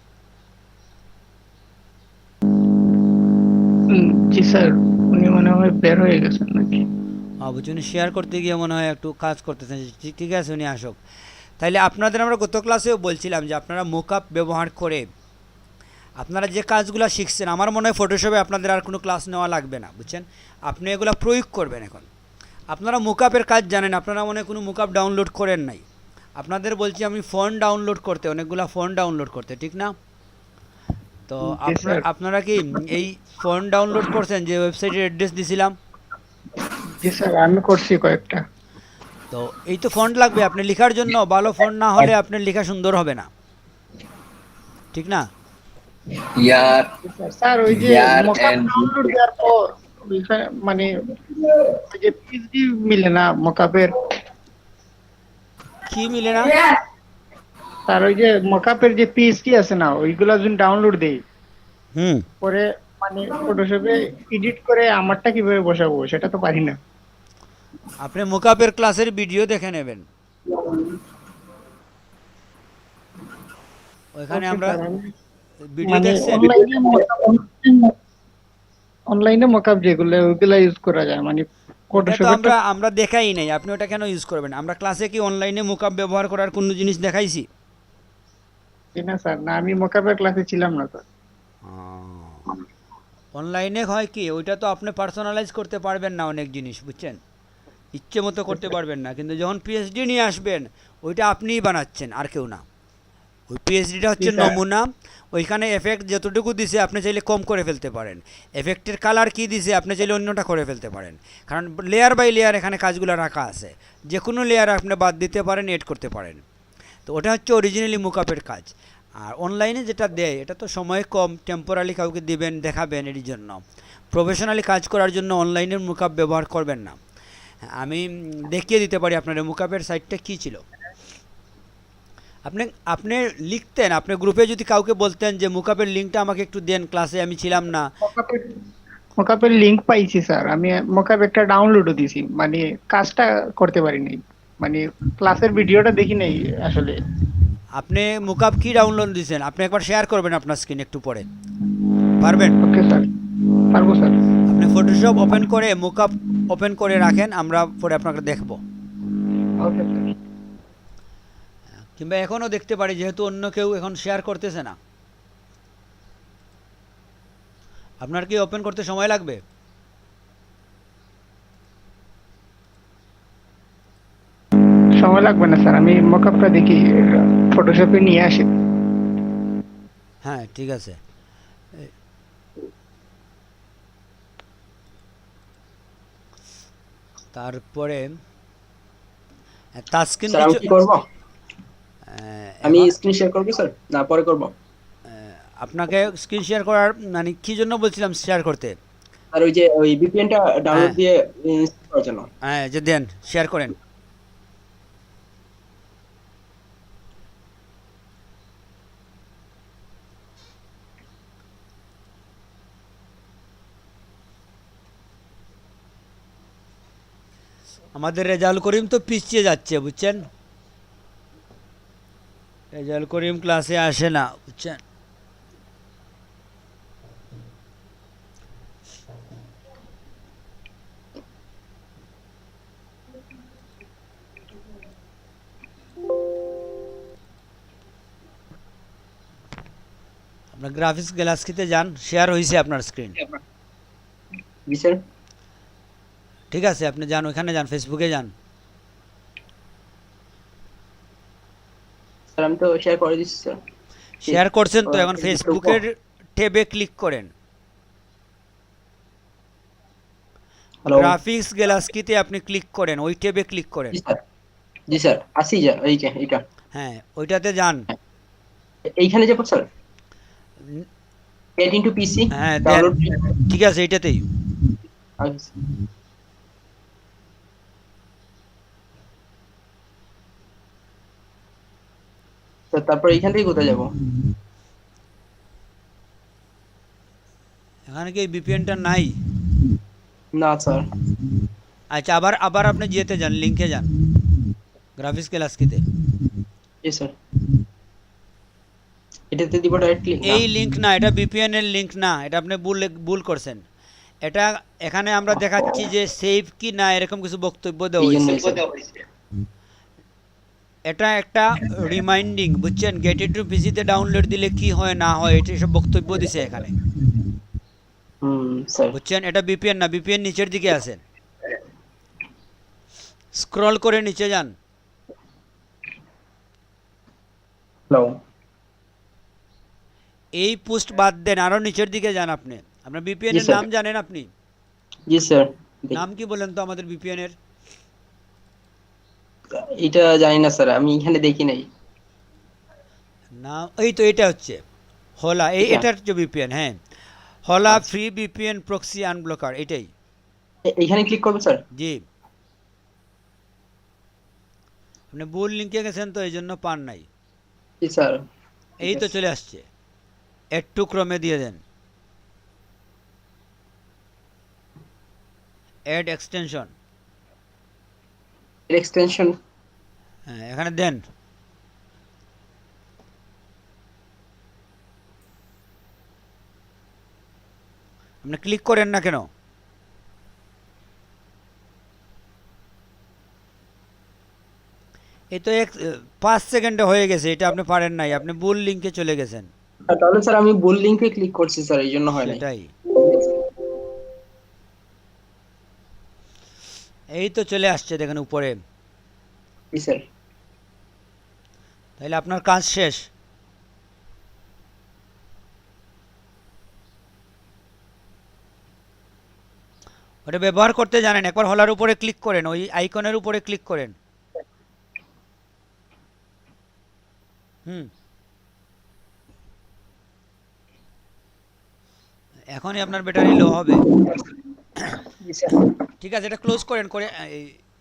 স্যার, উনি মনে হয় বের হয়ে গেছেন নাকি? বুঝছেন, শেয়ার করতে গিয়ে মনে হয় একটু কাজ করতেছেন। ঠিক আছে, উনি আসুক। তাইলে আপনাদের আমরা গত ক্লাসেও বলছিলাম যে আপনারা মোকআপ ব্যবহার করে আপনারা যে কাজগুলো শিখছেন, আমার মনে হয় ফটোশপে আপনাদের আর কোনো ক্লাস নেওয়া লাগবে না, বুঝছেন। আপনি এগুলো প্রয়োগ করবেন এখন। আপনারা মোকআপের কাজ জানেন, আপনারা মনে হয় কোনো মোকআপ ডাউনলোড করেন নাই। আপনাদের বলছি আমি ফোন ডাউনলোড করতে, অনেকগুলো ফোন ডাউনলোড করতে, ঠিক না? তো জি, স্যার। আপনারা কি এই ফোন ডাউনলোড করছেন যে ওয়েবসাইটের অ্যাড্রেস দিছিলাম? জি স্যার, আমি করছি কয়েকটা। তো এই তো ফন্ট লাগবে আপনি লেখার জন্য। ভালো ফন্ট না হলে আপনার লেখা সুন্দর হবে না, ঠিক না? ইয়ার স্যার ওই যে ইয়ার মকআপ এন্ড ডাউনলোড দেওয়ার পর মানে ওই যে পিএইচডি মিলে না মকআপের। কি মিলে না? স্যার ওই যে মকআপের যে পিএইচডি আছে না, ওইগুলা যদি ডাউনলোড দেই পরে মানে ফটোশপে এডিট করে আমারটা কিভাবে বসাবো সেটা তো পারি না। আপনি মোকআপের ক্লাসের ভিডিও দেখে নেবেন, ওইখানে আমরা ভিডিও মানে দেখছেন। অনলাইনে মকআপ যেগুলো ওইগুলা ইউজ করা যায় মানে ওটা তো ফটোশপে। আমরা দেখাই নাই, আপনি ওটা কেন ইউজ করবেন? আমরা ক্লাসে কি অনলাইনে মোকআপ ব্যবহার করার কোনো জিনিস দেখাইছি? না স্যার, না আমি মকআপের ক্লাসে ছিলাম না স্যার। অনলাইনে হয় কি, ওইটা তো আপনি পার্সোনালাইজ করতে পারবেন না অনেক জিনিস, বুঝছেন, ইচ্ছে মতো করতে পারবেন না। কিন্তু যখন পিএইচডি নিয়ে আসবেন ওইটা আপনিই বানাচ্ছেন, আর কেউ না। ওই পিএইচডিটা হচ্ছে নমুনা, ওইখানে এফেক্ট যতটুকু দিছে আপনি চাইলে কম করে ফেলতে পারেন, এফেক্টের কালার কি দিছে আপনি চাইলে অন্যটা করে ফেলতে পারেন, কারণ লেয়ার বাই লেয়ার এখানে কাজগুলো রাখা আছে। যে কোনো লেয়ার আপনি বাদ দিতে পারেন, এড করতে পারেন। তো ওটা হচ্ছে অরিজিনালি মোকআপের কাজ। আর অনলাইনে যেটা দেয় এটা তো সময় কম, টেম্পোরারি কাউকে দিবেন, দেখাবেন, এর জন্য। প্রফেশনালি কাজ করার জন্য অনলাইনের মোকআপ ব্যবহার করবেন না। আমি দেখিয়ে দিতে পারি আপনার মোকআপের সাইটটা কী ছিল। আপনি লিখতেন, আপনি গ্রুপে যদি কাউকে বলতেন যে মোকআপের লিঙ্কটা আমাকে একটু দেন, ক্লাসে আমি ছিলাম না। মকআপের লিংক পাইছি স্যার, আমি মকআপ একটা ডাউনলোডও দিছি, মানে কাজটা করতে পারি নাই, মানে ক্লাসের ভিডিওটা দেখি নাই আসলে। আপনি মোকআপ কি ডাউনলোড দিয়েছেন আপনি একবার শেয়ার করবেন আপনার স্ক্রিন একটু পরে, পারবেন? ওকে স্যার, পারবো স্যার। আপনি ফটোশপ ওপেন করে মোকআপ ওপেন করে রাখেন, আমরা পরে আপনাকে দেখব। Okay sir. কিংবা এখনও দেখতে পারি, যেহেতু অন্য কেউ এখন শেয়ার করতেছে না। আপনার কি ওপেন করতে সময় লাগবে? সময় লাগবে না স্যার, আমি মকআপটা দেখি ফটোশপে নিয়ে আসি। হ্যাঁ, ঠিক আছে। তারপরে তাস্কিন স্যার আমি কি করব? আমি স্ক্রিন শেয়ার করব স্যার, না পরে করব? আপনাকে স্ক্রিন শেয়ার করার মানে কি জন্য বলছিলাম শেয়ার করতে? আর ওই যে ওই ভিপিএনটা ডাউনলোড দিয়ে ইনস্টল করার জন্য। হ্যাঁ, যে দেন শেয়ার করেন। আমাদের রেজাউল করিম তো পিছিয়ে যাচ্ছে, বুঝছেন। রেজাউল করিম ক্লাসে আসে না, বুঝছেন। আপনার গ্রাফিক্স গ্যালাক্সিতে যান, শেয়ার হয়েছে আপনার স্ক্রিন। জি স্যার। ঠিক আছে, আপনি যান, ওখানে যান, ফেসবুকে যান। স্যার আমি তো শেয়ার করে দিচ্ছি স্যার। শেয়ার করছেন তো, এখন ফেসবুকের ট্যাবে ক্লিক করেন। গ্রাফিক্স গ্যালাক্সিতে আপনি ক্লিক করেন, ওই ট্যাবে ক্লিক করেন। জি স্যার, আসি যা এইটা। হ্যাঁ, ওইটাতে যান। এইখানে যাব স্যার, get into PC হ্যাঁ, ডাউনলোড। ঠিক আছে, এইটাতেই। স্যার তারপর এইখান থেকে কোথায় যাব? এখানে কি ভিপিএনটা নাই? না স্যার। আচ্ছা, আবার আপনি যেতে যান, লিংকে যান, গ্রাফিক্স গ্যালাক্সিতে। জি স্যার। এটাতে দিব ডাইরেক্টলি? এই লিংক না, এটা ভিপিএন এর লিংক না, এটা আপনি ভুল করছেন। এটা এখানে আমরা দেখাচ্ছি যে সেভ কি না এরকম কিছু বক্তব্য দেওয়া এই হয়েছে। জন্যই স্যার। এটা একটা রিমাইন্ডিং, বুঝছেন, গেট ইট টু পিসিতে ডাউনলোড দিলে কি হয় না হয় এটা সব বক্তব্য দিছে এখানে, স্যার। বুঝছেন। এটা বিপিএন না, বিপিএন নিচের দিকে আছে, স্ক্রল করে নিচে যান। হ্যালো। এই পোস্ট বাদ দেন, আরো নিচের দিকে যান। আপনি আপনার বিপিএন জি এর স্যার। নাম জানেন আপনি? জি স্যার। নাম কি বলেন তো আমাদের বিপিএন এর? এটা জানি না স্যার, আমি এখানে দেখি নাই। নাম এই তো, এটা হচ্ছে হলা, এটা? এটার যে বিপিএন, হ্যাঁ, হলা আচ্ছা। ফ্রি বিপিএন প্রক্সি আনব্লকার, এটাই। এখানে ক্লিক করবো স্যার? জি, আপনি ভুল লিঙ্কে গেছেন তো এই জন্য পান নাই। জি স্যার। এই তো চলে আসছে, একটু ক্রমে দিয়ে দেন, অ্যাড এক্সটেনশন, এক্সটেনশন। হ্যাঁ এখানে দেন। আপনি ক্লিক করেন না কেন? এই তো 5 সেকেন্ডে হয়ে গেছে, এটা আপনি পারেন নাই, আপনি ভুল লিঙ্কে চলে গেছেন। তাহলে স্যার আমি ভুল লিংকে ক্লিক করছি স্যার, এই জন্য হয় নাই। সেটাই, এই তো চলে আসছে দেখেন উপরে। জি স্যার। তাহলে আপনার কাজ শেষ। ওটা ব্যবহার করতে জানেন, একবার হলার উপরে ক্লিক করেন, ওই আইকনের উপরে ক্লিক করেন। এখনই আপনার ব্যাটারি লো হবে। জি স্যার। ঠিক আছে, এটা ক্লোজ করেন, করে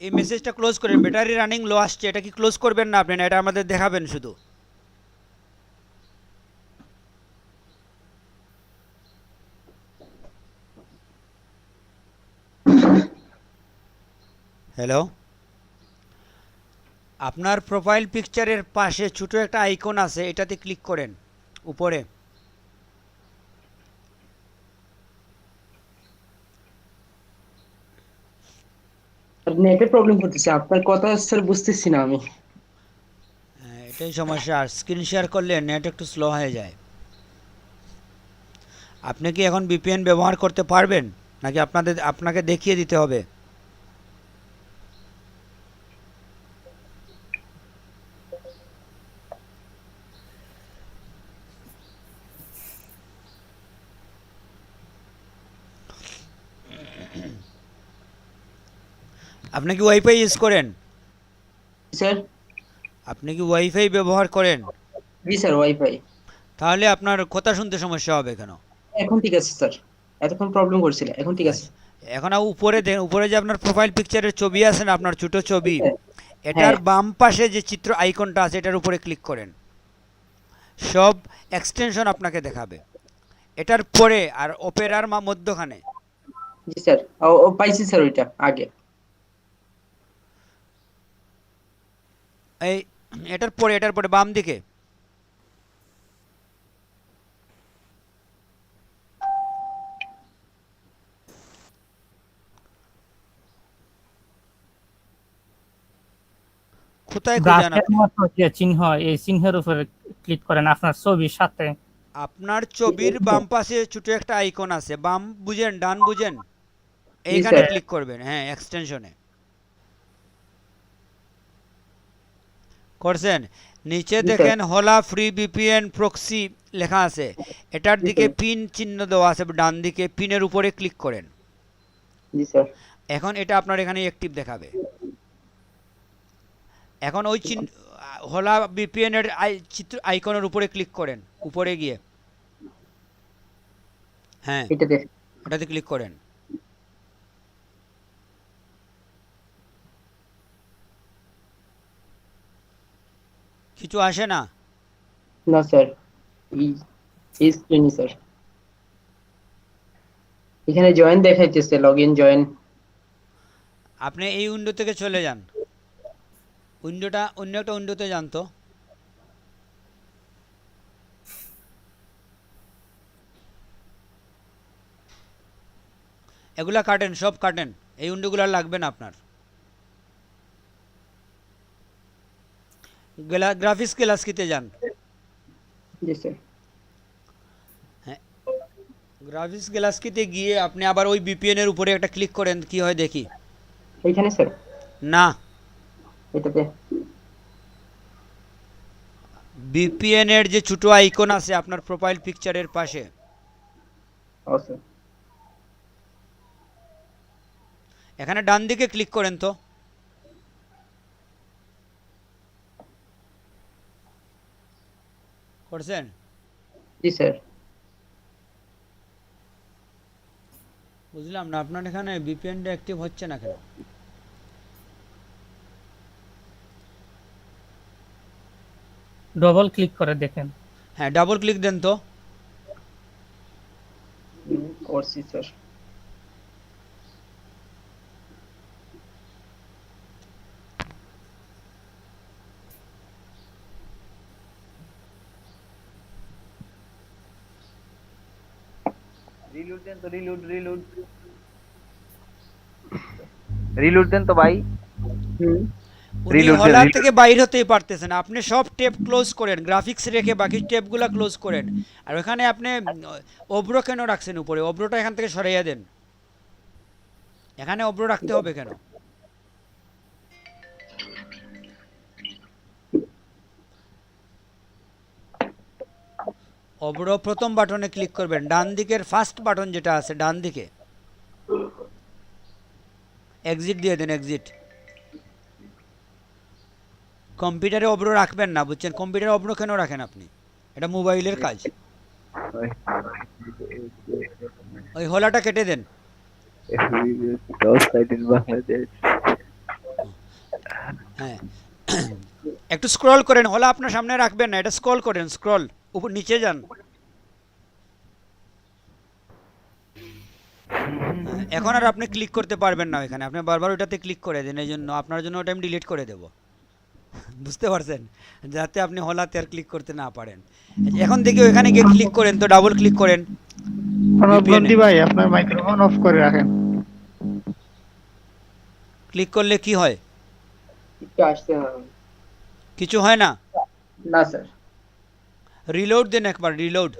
এই মেসেজটা ক্লোজ করেন। ব্যাটারি রানিং লো আসছে, এটা কি ক্লোজ করবেন না আপনি? না, এটা আমাদের দেখাবেন শুধু। হ্যালো, আপনার প্রোফাইল পিকচারের পাশে ছোট একটা আইকন আছে, এটাতে ক্লিক করেন উপরে। নেটের প্রবলেম হতেছে, আপনার কথা স্যার বুঝতেছি না আমি। এটাই সমস্যা, আর স্ক্রিন শেয়ার করলে নেট একটু স্লো হয়ে যায়। আপনি কি এখন বিপিএন ব্যবহার করতে পারবেন নাকি আপনাকে দেখিয়ে দিতে হবে? আপনি কি ওয়াইফাই ইউজ করেন? স্যার। আপনি কি ওয়াইফাই ব্যবহার করেন? জি স্যার, ওয়াইফাই। তাহলে আপনার কথা শুনতে সমস্যা হবে কেন? এখন ঠিক আছে স্যার, এতক্ষণ প্রবলেম করছিল, এখন ঠিক আছে। এখন উপরে দেন, উপরে যে আপনার প্রোফাইল পিকচারের ছবি আছে না, আপনার ছোট ছবি, হ্যাঁ। এটার বাম পাশে যে চিত্র আইকনটা আছে এটার উপরে ক্লিক করেন। সব এক্সটেনশন আপনাকে দেখাবে এটার পরে, আর অপেরার মধ্যখানে। জি স্যার, ও পাইছি স্যার ওইটা আগে। এই এটার পরে বাম দিকে কোথায় খুঁজেন ব্রাকের আপনি? মতো যে চিহ্ন, এই চিহ্নের উপরে ক্লিক করেন আপনার ছবির সাথে। আপনার ছবির বাম পাশে ছোট একটা আইকন আছে, বাম বুঝেন ডান বুঝেন, জি এইখানে স্যার। ক্লিক করবেন। হ্যাঁ, এক্সটেনশনে করছেন? নিচে জি স্যার। দেখেন হলা ফ্রি বিপিএন প্রক্সি লেখা আছে, এটার জি দিকে স্যার। পিন চিহ্ন দেওয়া আছে ডান দিকে, পিনের উপরে ক্লিক করেন। জি স্যার। এখন এটা আপনার এখানে অ্যাক্টিভ দেখাবে। এখন ওই চিহ্ন হলা বিপিএন এর চিত্র আইকনের উপরে ক্লিক করেন, উপরে গিয়ে। হ্যাঁ, এটাতে। ওটাতে ক্লিক করেন। কিছু আসে না? না স্যার, এই স্ক্রিনই স্যার। এখানে জয়েন দেখাইতেছে, লগইন জয়েন। আপনি এই উইন্ডো থেকে চলে যান, উইন্ডোটা অন্য একটা উইন্ডোতে যান তো। এগুলা কাটেন, সব কাটেন, এই উইন্ডোগুলো আর লাগবে না আপনার। গ্রাফিক্স ক্লাস কিতে যান। জি স্যার। হ্যাঁ, গ্রাফিক্স গ্লাস কিতে গিয়ে আপনি আবার ওই বিপিএন এর উপরে একটা ক্লিক করেন, কি হয় দেখি। এইখানে স্যার? না, এটাতে বিপিএন এর যে ছোট আইকন আছে আপনার প্রোফাইল পিকচারের পাশে, ও স্যার। এখানে ডান দিকে ক্লিক করেন তো। করছেন? জি স্যার। বুঝলাম না, আপনার এখানে বিপিএনটা অ্যাক্টিভ হচ্ছে না কেন? ডবল ক্লিক করে দেখেন। হ্যাঁ, ডাবল ক্লিক দেন তো। করছি স্যার। রিলোড দেন তো, রিলোড রিলোড রিলোড দেন তো ভাই। উনি Reload দেন, হলার reload। থেকে বাইর হতেই পারতেছেন, আপনি সব ট্যাব ক্লোজ করেন, গ্রাফিক্স রেখে বাকি ট্যাবগুলো ক্লোজ করেন। আর ওখানে আপনি অব্রো কেন রাখছেন উপরে? অব্রোটা এখান থেকে সরাইয়া দেন। এখানে অব্রো রাখতে হবে কেন? অব্রো প্রথম বাটনে ক্লিক করবেন, ডান দিকের ফার্স্ট বাটন যেটা আছে ডান দিকে, এক্সিট দিয়ে দেন, এক্সিট। কম্পিউটারে অব্রো রাখবেন না, বুঝছেন? কম্পিউটারে অব্রো কেন রাখেন আপনি? এটা মোবাইলের কাজ। ওই হলাটা কেটে দেন। হ্যাঁ, একটু স্ক্রল করেন, হলা আপনার সামনে রাখবেন না, এটা স্ক্রল করেন, স্ক্রল উপর নিচে যান। এখন আর আপনি ক্লিক করতে পারবেন না এখানে, আপনি বারবার ওটাতে ক্লিক করে দেন, এই জন্য আপনার জন্য ওটা আমি ডিলিট করে দেব। বুঝতে পারছেন? যাতে আপনি হলাতে আর ক্লিক করতে না পারেন। এখন দেখি ওখানে গিয়ে ক্লিক করেন তো, ডাবল ক্লিক করেন। প্রণবনন্দী ভাই আপনার মাইক্রোফোন অফ করে রাখেন। ক্লিক করলে কি হয়? একটু আসছে না। কিছু হয় না? না স্যার। রিলোড দেন একবার, রিলোড।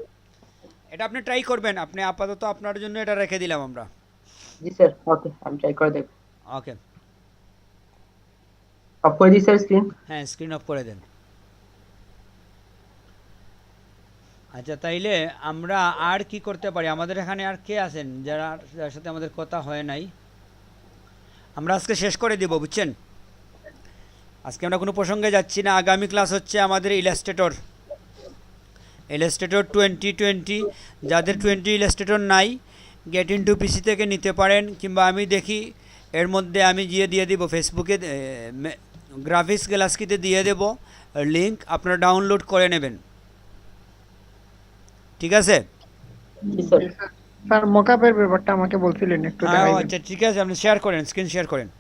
এটা আপনি ট্রাই করবেন, আপনি আপাতত আপনার জন্য এটা রেখে দিলাম আমরা। জি স্যার, ওকে, আমি ট্রাই করে দেখব। ওকে, অফ করে দিই স্যার স্ক্রিন। হ্যাঁ, স্ক্রিন অফ করে দেন। আচ্ছা, তাইলে আমরা আর কি করতে পারি? আমাদের এখানে আর কে আছেন যার সাথে আমাদের কথা হয় নাই? আমরা আজকে শেষ করে দিব, বুঝছেন? আজকে আমরা কোনো প্রসঙ্গে যাচ্ছি না। আগামী ক্লাস হচ্ছে আমাদের ইলাস্ট্রেটর 2020। যাদের 20 ইলাস্ট্রেটর নাই, গেট ইনটু পিসি থেকে নিতে পারেন, কিংবা আমি দেখি এর মধ্যে আমি দিয়ে দেবো ফেসবুকে, গ্রাফিক্স গ্লাসকিতে দিয়ে দেবো লিঙ্ক, আপনারা ডাউনলোড করে নেবেন। ঠিক আছে? জি স্যার। স্যার মকআপের ব্যাপারটা আমাকে বলছিলেন একটু হ্যাঁ, দেখাইবেন। আচ্ছা, ঠিক আছে, আপনি শেয়ার করেন, স্ক্রিন শেয়ার করেন।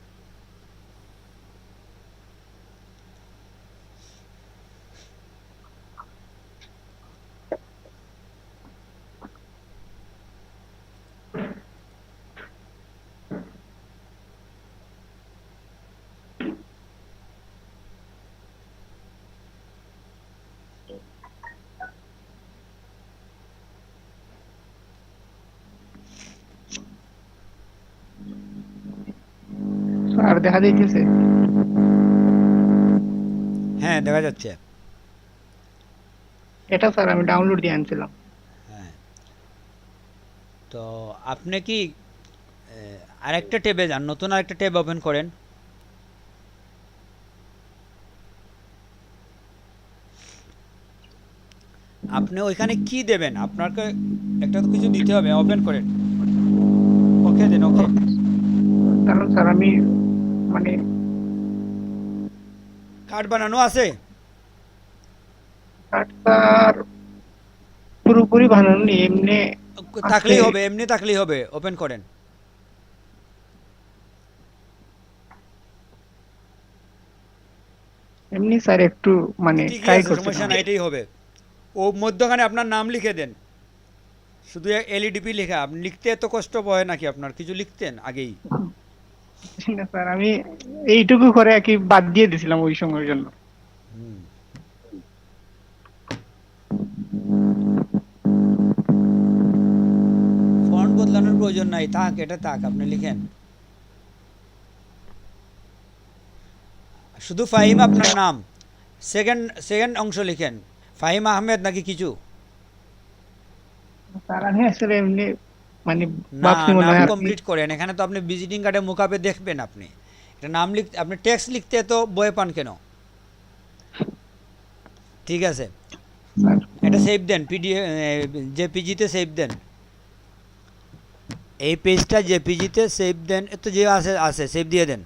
স্যার দেখা যাইতেছে? হ্যাঁ, দেখা যাচ্ছে। এটা স্যার আমি ডাউনলোড দিয়ে আনছিলাম। হ্যাঁ, তো আপনি কি আরেকটা ট্যাবে যান, নতুন আরেকটা ট্যাব ওপেন করেন। আপনি ওইখানে কি দেবেন? আপনাকে একটা তো কিছু দিতে হবে, ওপেন করেন। ওকে দেন, ওকে। কারণ স্যার আমি মানে কার্ড বানানো আছে? কার্ডটার পুরোপুরি বানানো নেই, এমনি থাকলেই হবে, এমনি থাকলেই হবে, ওপেন করেন। এমনি স্যার একটু মানে ঠিকই ট্রাই আছে, করছি। সমস্যা নাই, এটাই হবে। ও মধ্যখানে আপনার নাম লিখে দেন। শুধু এলইডিপি লেখা, আপনি লিখতে এত কষ্ট হয় নাকি আপনার? কিছু লিখতেন আগেই? না স্যার, আমি এইটুকু করে আর কি বাদ দিয়ে দিছিলাম ওই সময়ের জন্য। ফন্ট বদলানোর প্রয়োজন নাই, থাক, এটা থাক, আপনি লিখেন শুধু ফাহিম আপনার নাম, সেকেন্ড সেকেন্ড অংশ লিখেন ফাহিম আহমেদ নাকি কিছু? স্যার আমি আসলে এমনি মানে না, ভাবছি মনে নাম হয় আপনি কমপ্লিট করেন। এখানে তো আপনি ভিজিটিং কার্ডে মুখাপে দেখবেন, আপনি এটা নাম লিখতে, আপনি টেক্সট লিখতে তো বয়ে পান কেন? ঠিক আছে, এটা সেভ দেন, পিডিএফ জেপিজিতে সেভ দেন, এই পেজটা জেপিজিতে সেভ দেন, তো যে আছে আছে সেভ দিয়ে দেন।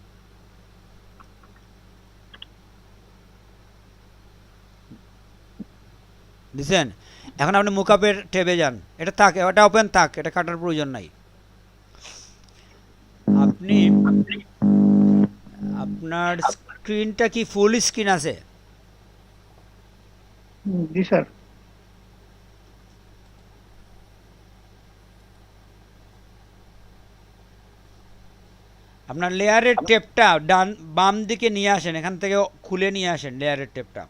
বুঝছেন? এখন আপনি মুকাপের ট্যাবে যান, এটা থাক, এটা ওপেন থাক, এটা কাটার প্রয়োজন নাই। আপনি আপনার স্ক্রিনটা কি ফুল স্ক্রিন আছে? জি স্যার। আপনার লেয়ারের টেপটা ডান বাম দিকে নিয়ে আসেন, এখান থেকে খুলে নিয়ে আসেন লেয়ারের টেপটা,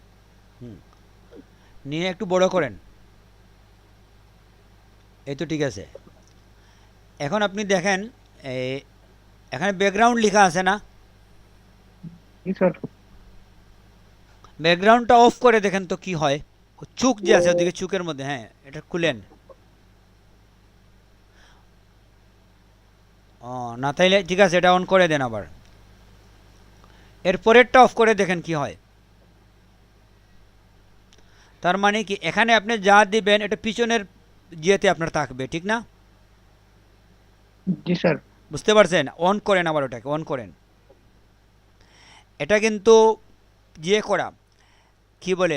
নিয়ে একটু বড় করেন। এই তো ঠিক আছে। এখন আপনি দেখেন এখানে ব্যাকগ্রাউন্ড লেখা আছে না? জি স্যার। ব্যাকগ্রাউন্ডটা অফ করে দেখেন তো কি হয়। চুক যে আছে ওদিকে, চুকের মধ্যে, হ্যাঁ এটা খুলেন। ও না, তাইলে ঠিক আছে, এটা অন করে দেন আবার। এরপরেরটা অফ করে দেখেন কি হয়। তার মানে কি, এখানে আপনি যা দিবেন এটা পিছনের ইয়েতে আপনার থাকবে, ঠিক না? জি স্যার। বুঝতে পারছেন? অন করেন আবার, ওটাকে অন করেন। এটা কিন্তু ইয়ে করা, কি বলে,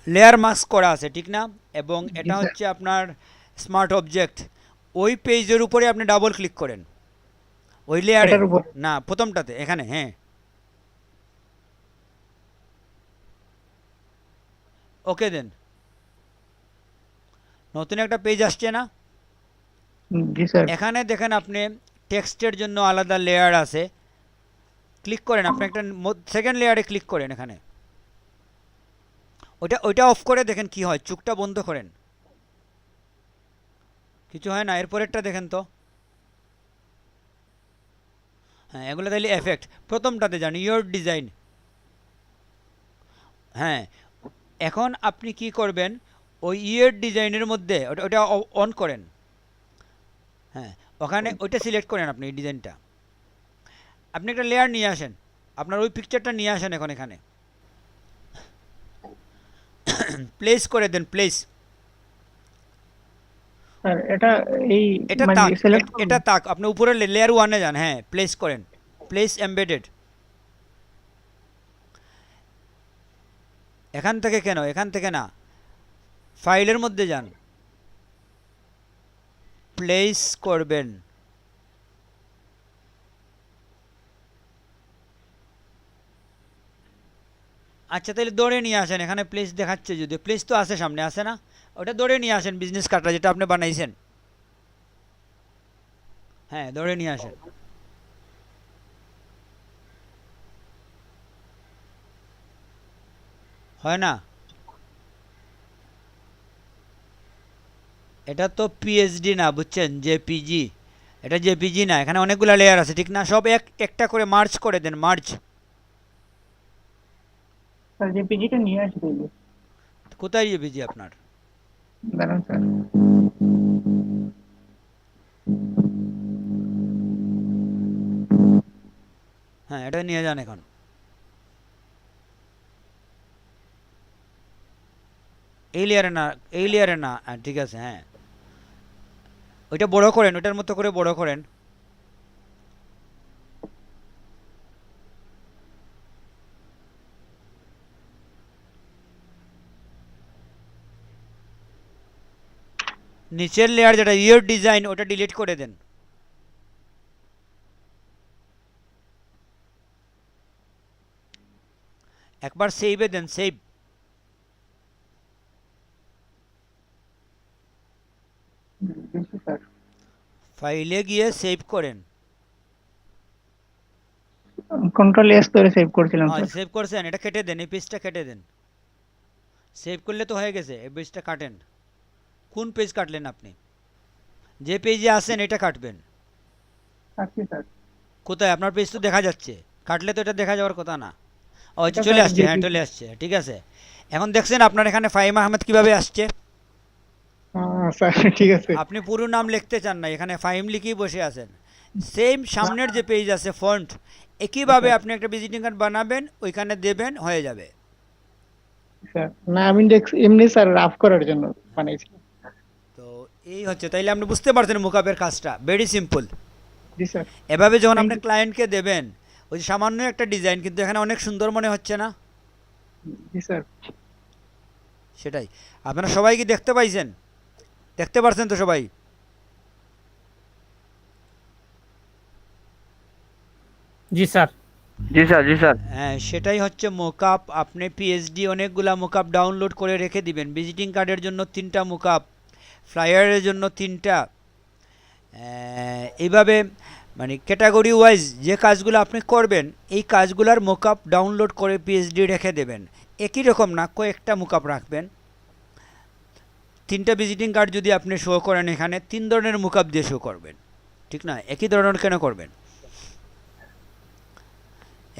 লেয়ার মাস্ক করা আছে, ঠিক না? এবং এটা হচ্ছে আপনার স্মার্ট অবজেক্ট। ওই পেজের উপরে আপনি ডাবল ক্লিক করেন, ওই লেয়ারে না, প্রথমটাতে, এখানে, হ্যাঁ ওকে দেন। নতুন একটা পেজ আসছে না? জি স্যার। এখানে দেখেন আপনি টেক্সটের জন্য আলাদা লেয়ার আছে, ক্লিক করেন, আপনি একটা সেকেন্ড লেয়ারে ক্লিক করেন এখানে, ওইটা অফ করে দেখেন কি হয়। চুকটা বন্ধ করেন, কিছু হয় না। এরপরেরটা দেখেন তো, হ্যাঁ এগুলো তাইলে এফেক্ট। প্রথমটাতে যান, ইয়োর ডিজাইন। হ্যাঁ, এখন আপনি কি করবেন, ওই ইয়ের ডিজাইনের মধ্যে ওটা অন করেন। হ্যাঁ, ওখানে ওইটা সিলেক্ট করেন আপনি, এই ডিজাইনটা। আপনি একটা লেয়ার নিয়ে আসেন, আপনার ওই পিকচারটা নিয়ে আসেন এখন এখানে, প্লেস করে দেন, প্লেস। স্যার এটা এই এটা মানে তাক, সিলেক্ট এটা তাক, আপনি উপরে লেয়ার ওয়ানে যান, হ্যাঁ প্লেস করেন, প্লেস এমবেডেড। এখান থেকে কেন, এখান থেকে না, ফাইলের মধ্যে যান, প্লেস করবেন। আচ্ছা তাহলে দৌড়ে নিয়ে আসেন, এখানে প্লেস দেখাচ্ছে, যদি প্লেস তো আছে সামনে, আছে না? ওটা দৌড়ে নিয়ে আসেন, বিজনেস কার্ডটা যেটা আপনি বানাইছেন, হ্যাঁ দৌড়ে নিয়ে আসেন। হয় না? এটা তো পিএইচডি না, বুঝছেন, জেপিজি। এটা জেপিজি না, এখানে অনেকগুলো লেয়ার আছে, ঠিক না? সব একটা করে মার্জ করে দেন, মার্জ। স্যার জেপিজিটা নিয়ে আসবে। কোথায় জেপিজি আপনার? দাঁড়ান স্যার। হ্যাঁ এটা নিয়ে যান এখন। এই লেয়ারে না, এই লেয়ারে না, ঠিক আছে, হ্যাঁ ওইটা বড় করেন, ওইটার মতো করে বড় করেন। নিচের লেয়ার যেটা ইয়োর ডিজাইন, ওটা ডিলিট করে দেন। একবার সেভে দেন, সেভ। ফাইলে গিয়ে সেভ করেন। কন্ট্রোল এস ধরে সেভ করছিলাম স্যার। সেভ করছেন, এটা কেটে দেন, এই পেজটা কেটে দেন। সেভ করলে তো হয়ে গেছে, এই পেজটা কাটেন। কোন পেজ কাটলেন আপনি? যে পেজে আছেন এটা কাটবেন। আচ্ছা স্যার। কোথায়? আপনার পেজ তো দেখা যাচ্ছে, কাটলে তো এটা দেখা যাওয়ার কথা না। ও এটা চলে স্যার আসছে, হ্যাঁ চলে আসছে, ঠিক আছে। এখন দেখছেন আপনার এখানে ফাহিম আহমেদ কিভাবে আসছে? স্যার ঠিক আছে। আপনি পুরো নাম লিখতে চান না, এখানে ফাহিম লিখেই বসে আছেন। সেম সামনের যে পেজ আছে ফন্ট, একইভাবে আপনি একটা ভিজিটিং কার্ড বানাবেন, ওইখানে দেবেন, হয়ে যাবে। স্যার না আমি এমনি স্যার রাফ করার জন্য বানাইছিলাম। তো এই হচ্ছে, তাইলে আপনি বুঝতে পারছেন মুকাবের কাজটা ভেরি সিম্পল। জি স্যার। এভাবে যখন Thank আপনি you. ক্লায়েন্টকে দেবেন, ওই যে সামান্য একটা ডিজাইন কিন্তু এখানে অনেক সুন্দর মনে হচ্ছে না? জি স্যার। সেটাই। আপনারা সবাই কি দেখতে পাইছেন? দেখতে পারছেন তো সবাই? জি স্যার। জি স্যার, জি স্যার। হ্যাঁ, সেটাই হচ্ছে মোকআপ। আপনি পিএইচডি অনেকগুলা মোকআপ ডাউনলোড করে রেখে দিবেন। ভিজিটিং কার্ডের জন্য 3টা মোকআপ, ফ্লায়ারের জন্য 3টা, এইভাবে মানে ক্যাটাগরি ওয়াইজ যে কাজগুলো আপনি করবেন, এই কাজগুলোর মোকআপ ডাউনলোড করে পিএইচডি রেখে দেবেন। একই রকম না, কয়েকটা মোকআপ রাখবেন। 3টা ভিজিটিং কার্ড যদি আপনি শো করেন, এখানে 3 ধরনের মোকআপ দিয়ে শো করবেন, ঠিক না? একই ধরনের কেন করবেন?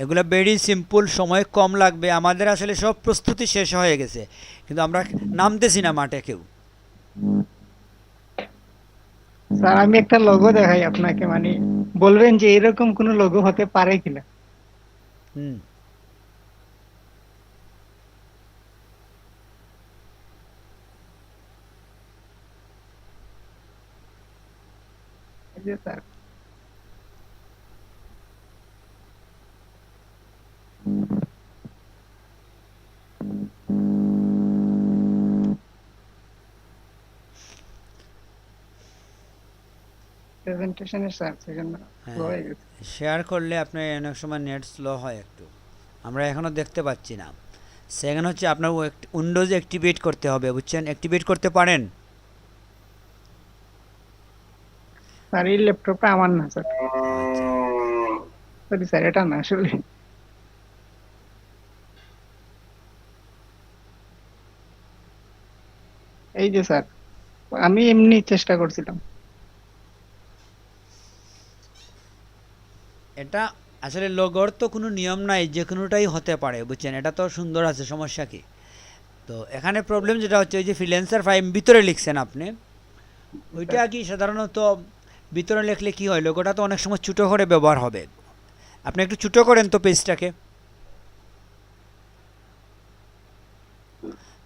এগুলো ভেরি সিম্পল, সময় কম লাগবে। আমাদের আসলে সব প্রস্তুতি শেষ হয়ে গেছে, কিন্তু আমরা নামতেছি না মাঠে কেউ। স্যার আমি একটা লোগো দেখাই আপনাকে, মানে বলবেন যে এরকম কোন লোগো হতে পারে কিনা। হুম, এই যে স্যার প্রেজেন্টেশনের স্যার সেজন্য স্লো হয়ে গেছে। শেয়ার করলে আপনার অনেক সময় নেট স্লো হয় একটু, আমরা এখনও দেখতে পাচ্ছি না। সেকেন্ড হচ্ছে আপনার উইন্ডোজ অ্যাক্টিভেট করতে হবে, বুঝছেন? অ্যাক্টিভেট করতে পারেন? স্যার এই ল্যাপটপটা আমার না স্যার। আচ্ছা, সরি স্যার, এটা না আসলে। এই যে স্যার আমি এমনি চেষ্টা করছিলাম। এটা আসলে লোগোর তো কোনো নিয়ম নাই, যে কোনোটাই হতে পারে, বুঝছেন? এটা তো সুন্দর আছে, সমস্যা কি? তো এখানে প্রবলেম যেটা হচ্ছে, ওই যে ফ্রিল্যান্সার ফাইল ভিতরে লিখছেন আপনি, ওইটা কি সাধারণত ভিতরে লিখলে কি হয়, লোগোটা তো অনেক সময় ছোটো করে ব্যবহার হবে। আপনি একটু ছোটো করেন তো পেজটাকে,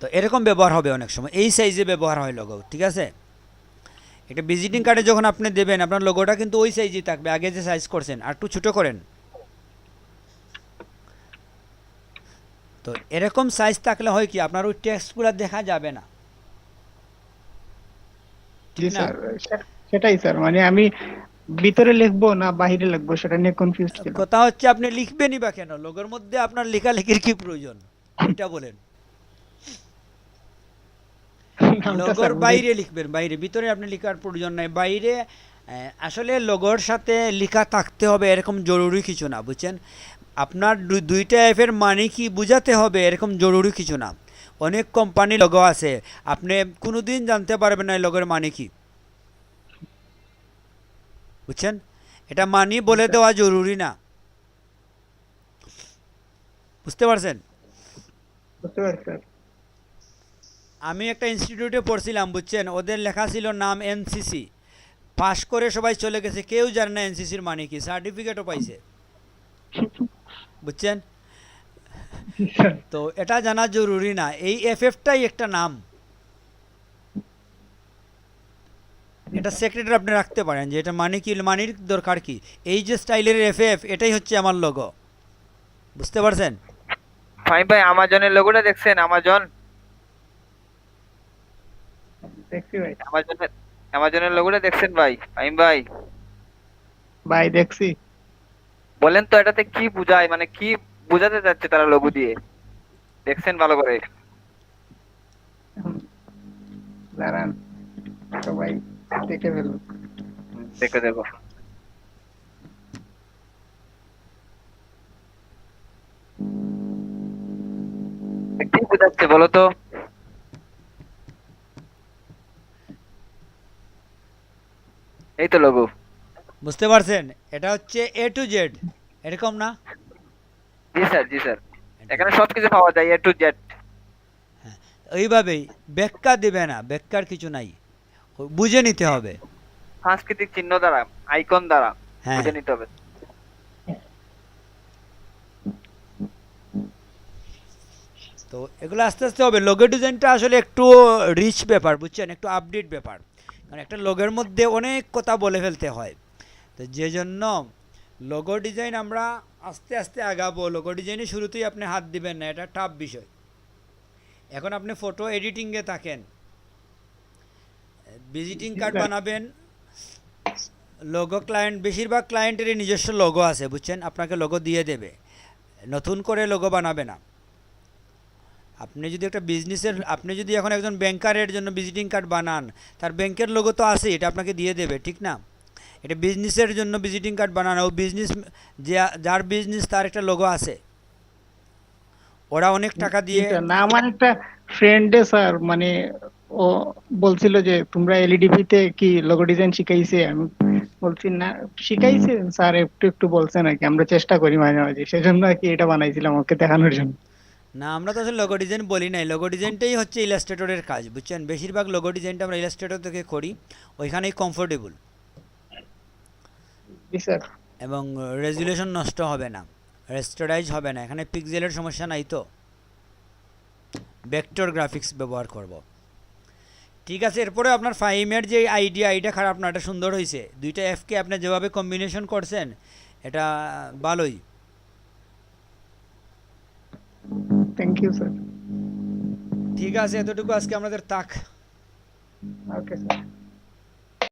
তো এরকম ব্যবহার হবে অনেক সময়, এই সাইজে ব্যবহার হয় লোগো, ঠিক আছে? একটা ভিজিটিং কার্ডে যখন আপনি দেবেন, আপনার লোগোটা কিন্তু ওই সাইজেই থাকবে, আগে যে সাইজ করছেন, আর একটু ছোটো করেন। তো এরকম সাইজ থাকলে হয় কি, আপনার ওই টেক্সটগুলো দেখা যাবে না, জি ঠিক না? স্যার সেটাই স্যার, মানে আমি ভিতরে লিখবো না বাইরে লিখবো সেটা নিয়ে কনফিউজ ছিলাম। কথা হচ্ছে আপনি লিখবেনই বা কেন? লোগোর মধ্যে আপনার লেখালেখির কি প্রয়োজন, এটা বলেন। নামটা লোগোর স্যার বাইরে লিখবেন, বাইরে, ভিতরে আপনি লেখার প্রয়োজন নাই। বাইরে আসলে লোগোর সাথে লেখা থাকতে হবে এরকম জরুরি কিছু না, বুঝছেন? আপনার দুইটা অ্যাপের মানে কি বোঝাতে হবে এরকম জরুরি কিছু না। অনেক কোম্পানি লোগো আছে, আপনি কোনোদিন জানতে পারবেন না এই লোগোর মানে কি, বুঝছেন? এটা মানি বলে দেওয়া জরুরি না, বুঝতে পারছেন? বুঝতে পারছি স্যার। আমি একটা ইনস্টিটিউটে পড়ছিলাম, বুঝছেন? ওদের লেখা ছিল নাম এনসিসি, পাস করে সবাই চলে গেছে, কেউ জানে না এনসিসির মানে কি, সার্টিফিকেটও পাইছে, বুঝছেন? তো এটা জানা জরুরি না, এই এফএফটাই একটা নাম, এটা সেক্রেটারি আপনি রাখতে পারেন যে এটা মানে কি, মানির দরকার কি, এই যে স্টাইলের এফএফ এটাই হচ্ছে আমার লোগো, বুঝতে পারছেন? ফাহিম ভাই, আমাজনের লোগোটা দেখছেন? দেখছি ভাই। আমাজনের লোগোটা দেখছেন ভাই? ফাহিম ভাই ভাই দেখছি। বলেন তো এটাতে কি বোঝায়, মানে কি বোঝাতে চাচ্ছে তারা লোগো দিয়ে? দেখছেন ভালো করে? দাঁড়ান সবাই দেখে ফেলুন। দেখে দেখো। কি বোঝাচ্ছে বলো তো? এই তো লোগো। বুঝতে পারছেন? এটা হচ্ছে এ টু জেড, এরকম না? জি স্যার, জি স্যার, এখানে সবকিছু পাওয়া যায় এ টু জেড। এইভাবেই ব্যাখ্যা দিবে না, ব্যাখ্যার কিছু নাই, বুঝে নিতে হবে। সাংস্কৃতিক চিহ্ন দ্বারা, আইকন দ্বারা হ্যাঁ। বুঝে নিতে হবে। তো এগুলো আস্তে আস্তে হবে। লোগো ডিজাইনটা আসলে একটু রিচ ব্যাপার, বুঝছেন, একটু আপডেট ব্যাপার, কারণ একটা লোগোর মধ্যে অনেক কথা বলে ফেলতে হয়। তো যে জন্য লোগো ডিজাইন আমরা আস্তে আস্তে আগাবো। লোগো ডিজাইনে শুরুতেই আপনি হাত দিবেন না, এটা টাফ বিষয়। এখন আপনি ফটো এডিটিংয়ে থাকেন, ভিজিটিং কার্ড বানাবেন, লোগো ক্লায়েন্ট, বেশিরভাগ ক্লায়েন্টেরই নিজস্ব লোগো আছে, বুঝছেন, আপনাকে লোগো দিয়ে দেবে, নতুন করে লোগো বানাবে না। আপনি যদি একটা বিজনেসের, আপনি যদি এখন একজন ব্যাংকারের জন্য ভিজিটিং কার্ড বানান, তার ব্যাংকের লোগো তো আছে, এটা আপনাকে দিয়ে দেবে, ঠিক না? এটা বিজনেসের জন্য ভিজিটিং কার্ড বানানো, ও বিজনেস, যে যার বিজনেস তার একটা লোগো আছে, ওরা অনেক টাকা দিয়ে। না, আমার একটা ফ্রেন্ডে স্যার মানে ও বলছিল যে তোমরা এলইডিপি তে কি লোগো ডিজাইন শিখাইছে, আমি বলছি না শিখাইছে স্যার, একটু একটু বলছে নাকি, আমরা চেষ্টা করি মাঝে মাঝে, সেজন্য আর কি এটা বানাইছিলাম ওকে দেখানোর জন্য। না, আমরা তো আসলে লোগো ডিজাইন বলি নাই, লোগো ডিজাইনটাই হচ্ছে ইলাস্ট্রেটরের কাজ, বুঝছেন, বেশিরভাগ লোগো ডিজাইনটা আমরা ইলাস্ট্রেটর থেকে করি, ওইখানেই কমফোর্টেবল জি স্যার। এবং রেজুলেশন নষ্ট হবে না, রেস্টারাইজ হবে না, এখানে পিক্সেলের সমস্যা নাই, তো ভেক্টর গ্রাফিক্স ব্যবহার করব। ঠিক আছে, এরপরে আপনার ফাইমের যে আইডিয়া, এটা খারাপ না, এটা সুন্দর হয়েছে, দুইটা এফকে আপনি যেভাবে কম্বিনেশন করছেন এটা ভালোই। Thank you sir. ঠিক আছে, এতটুকু আজকে আমাদের তাক। Okay sir.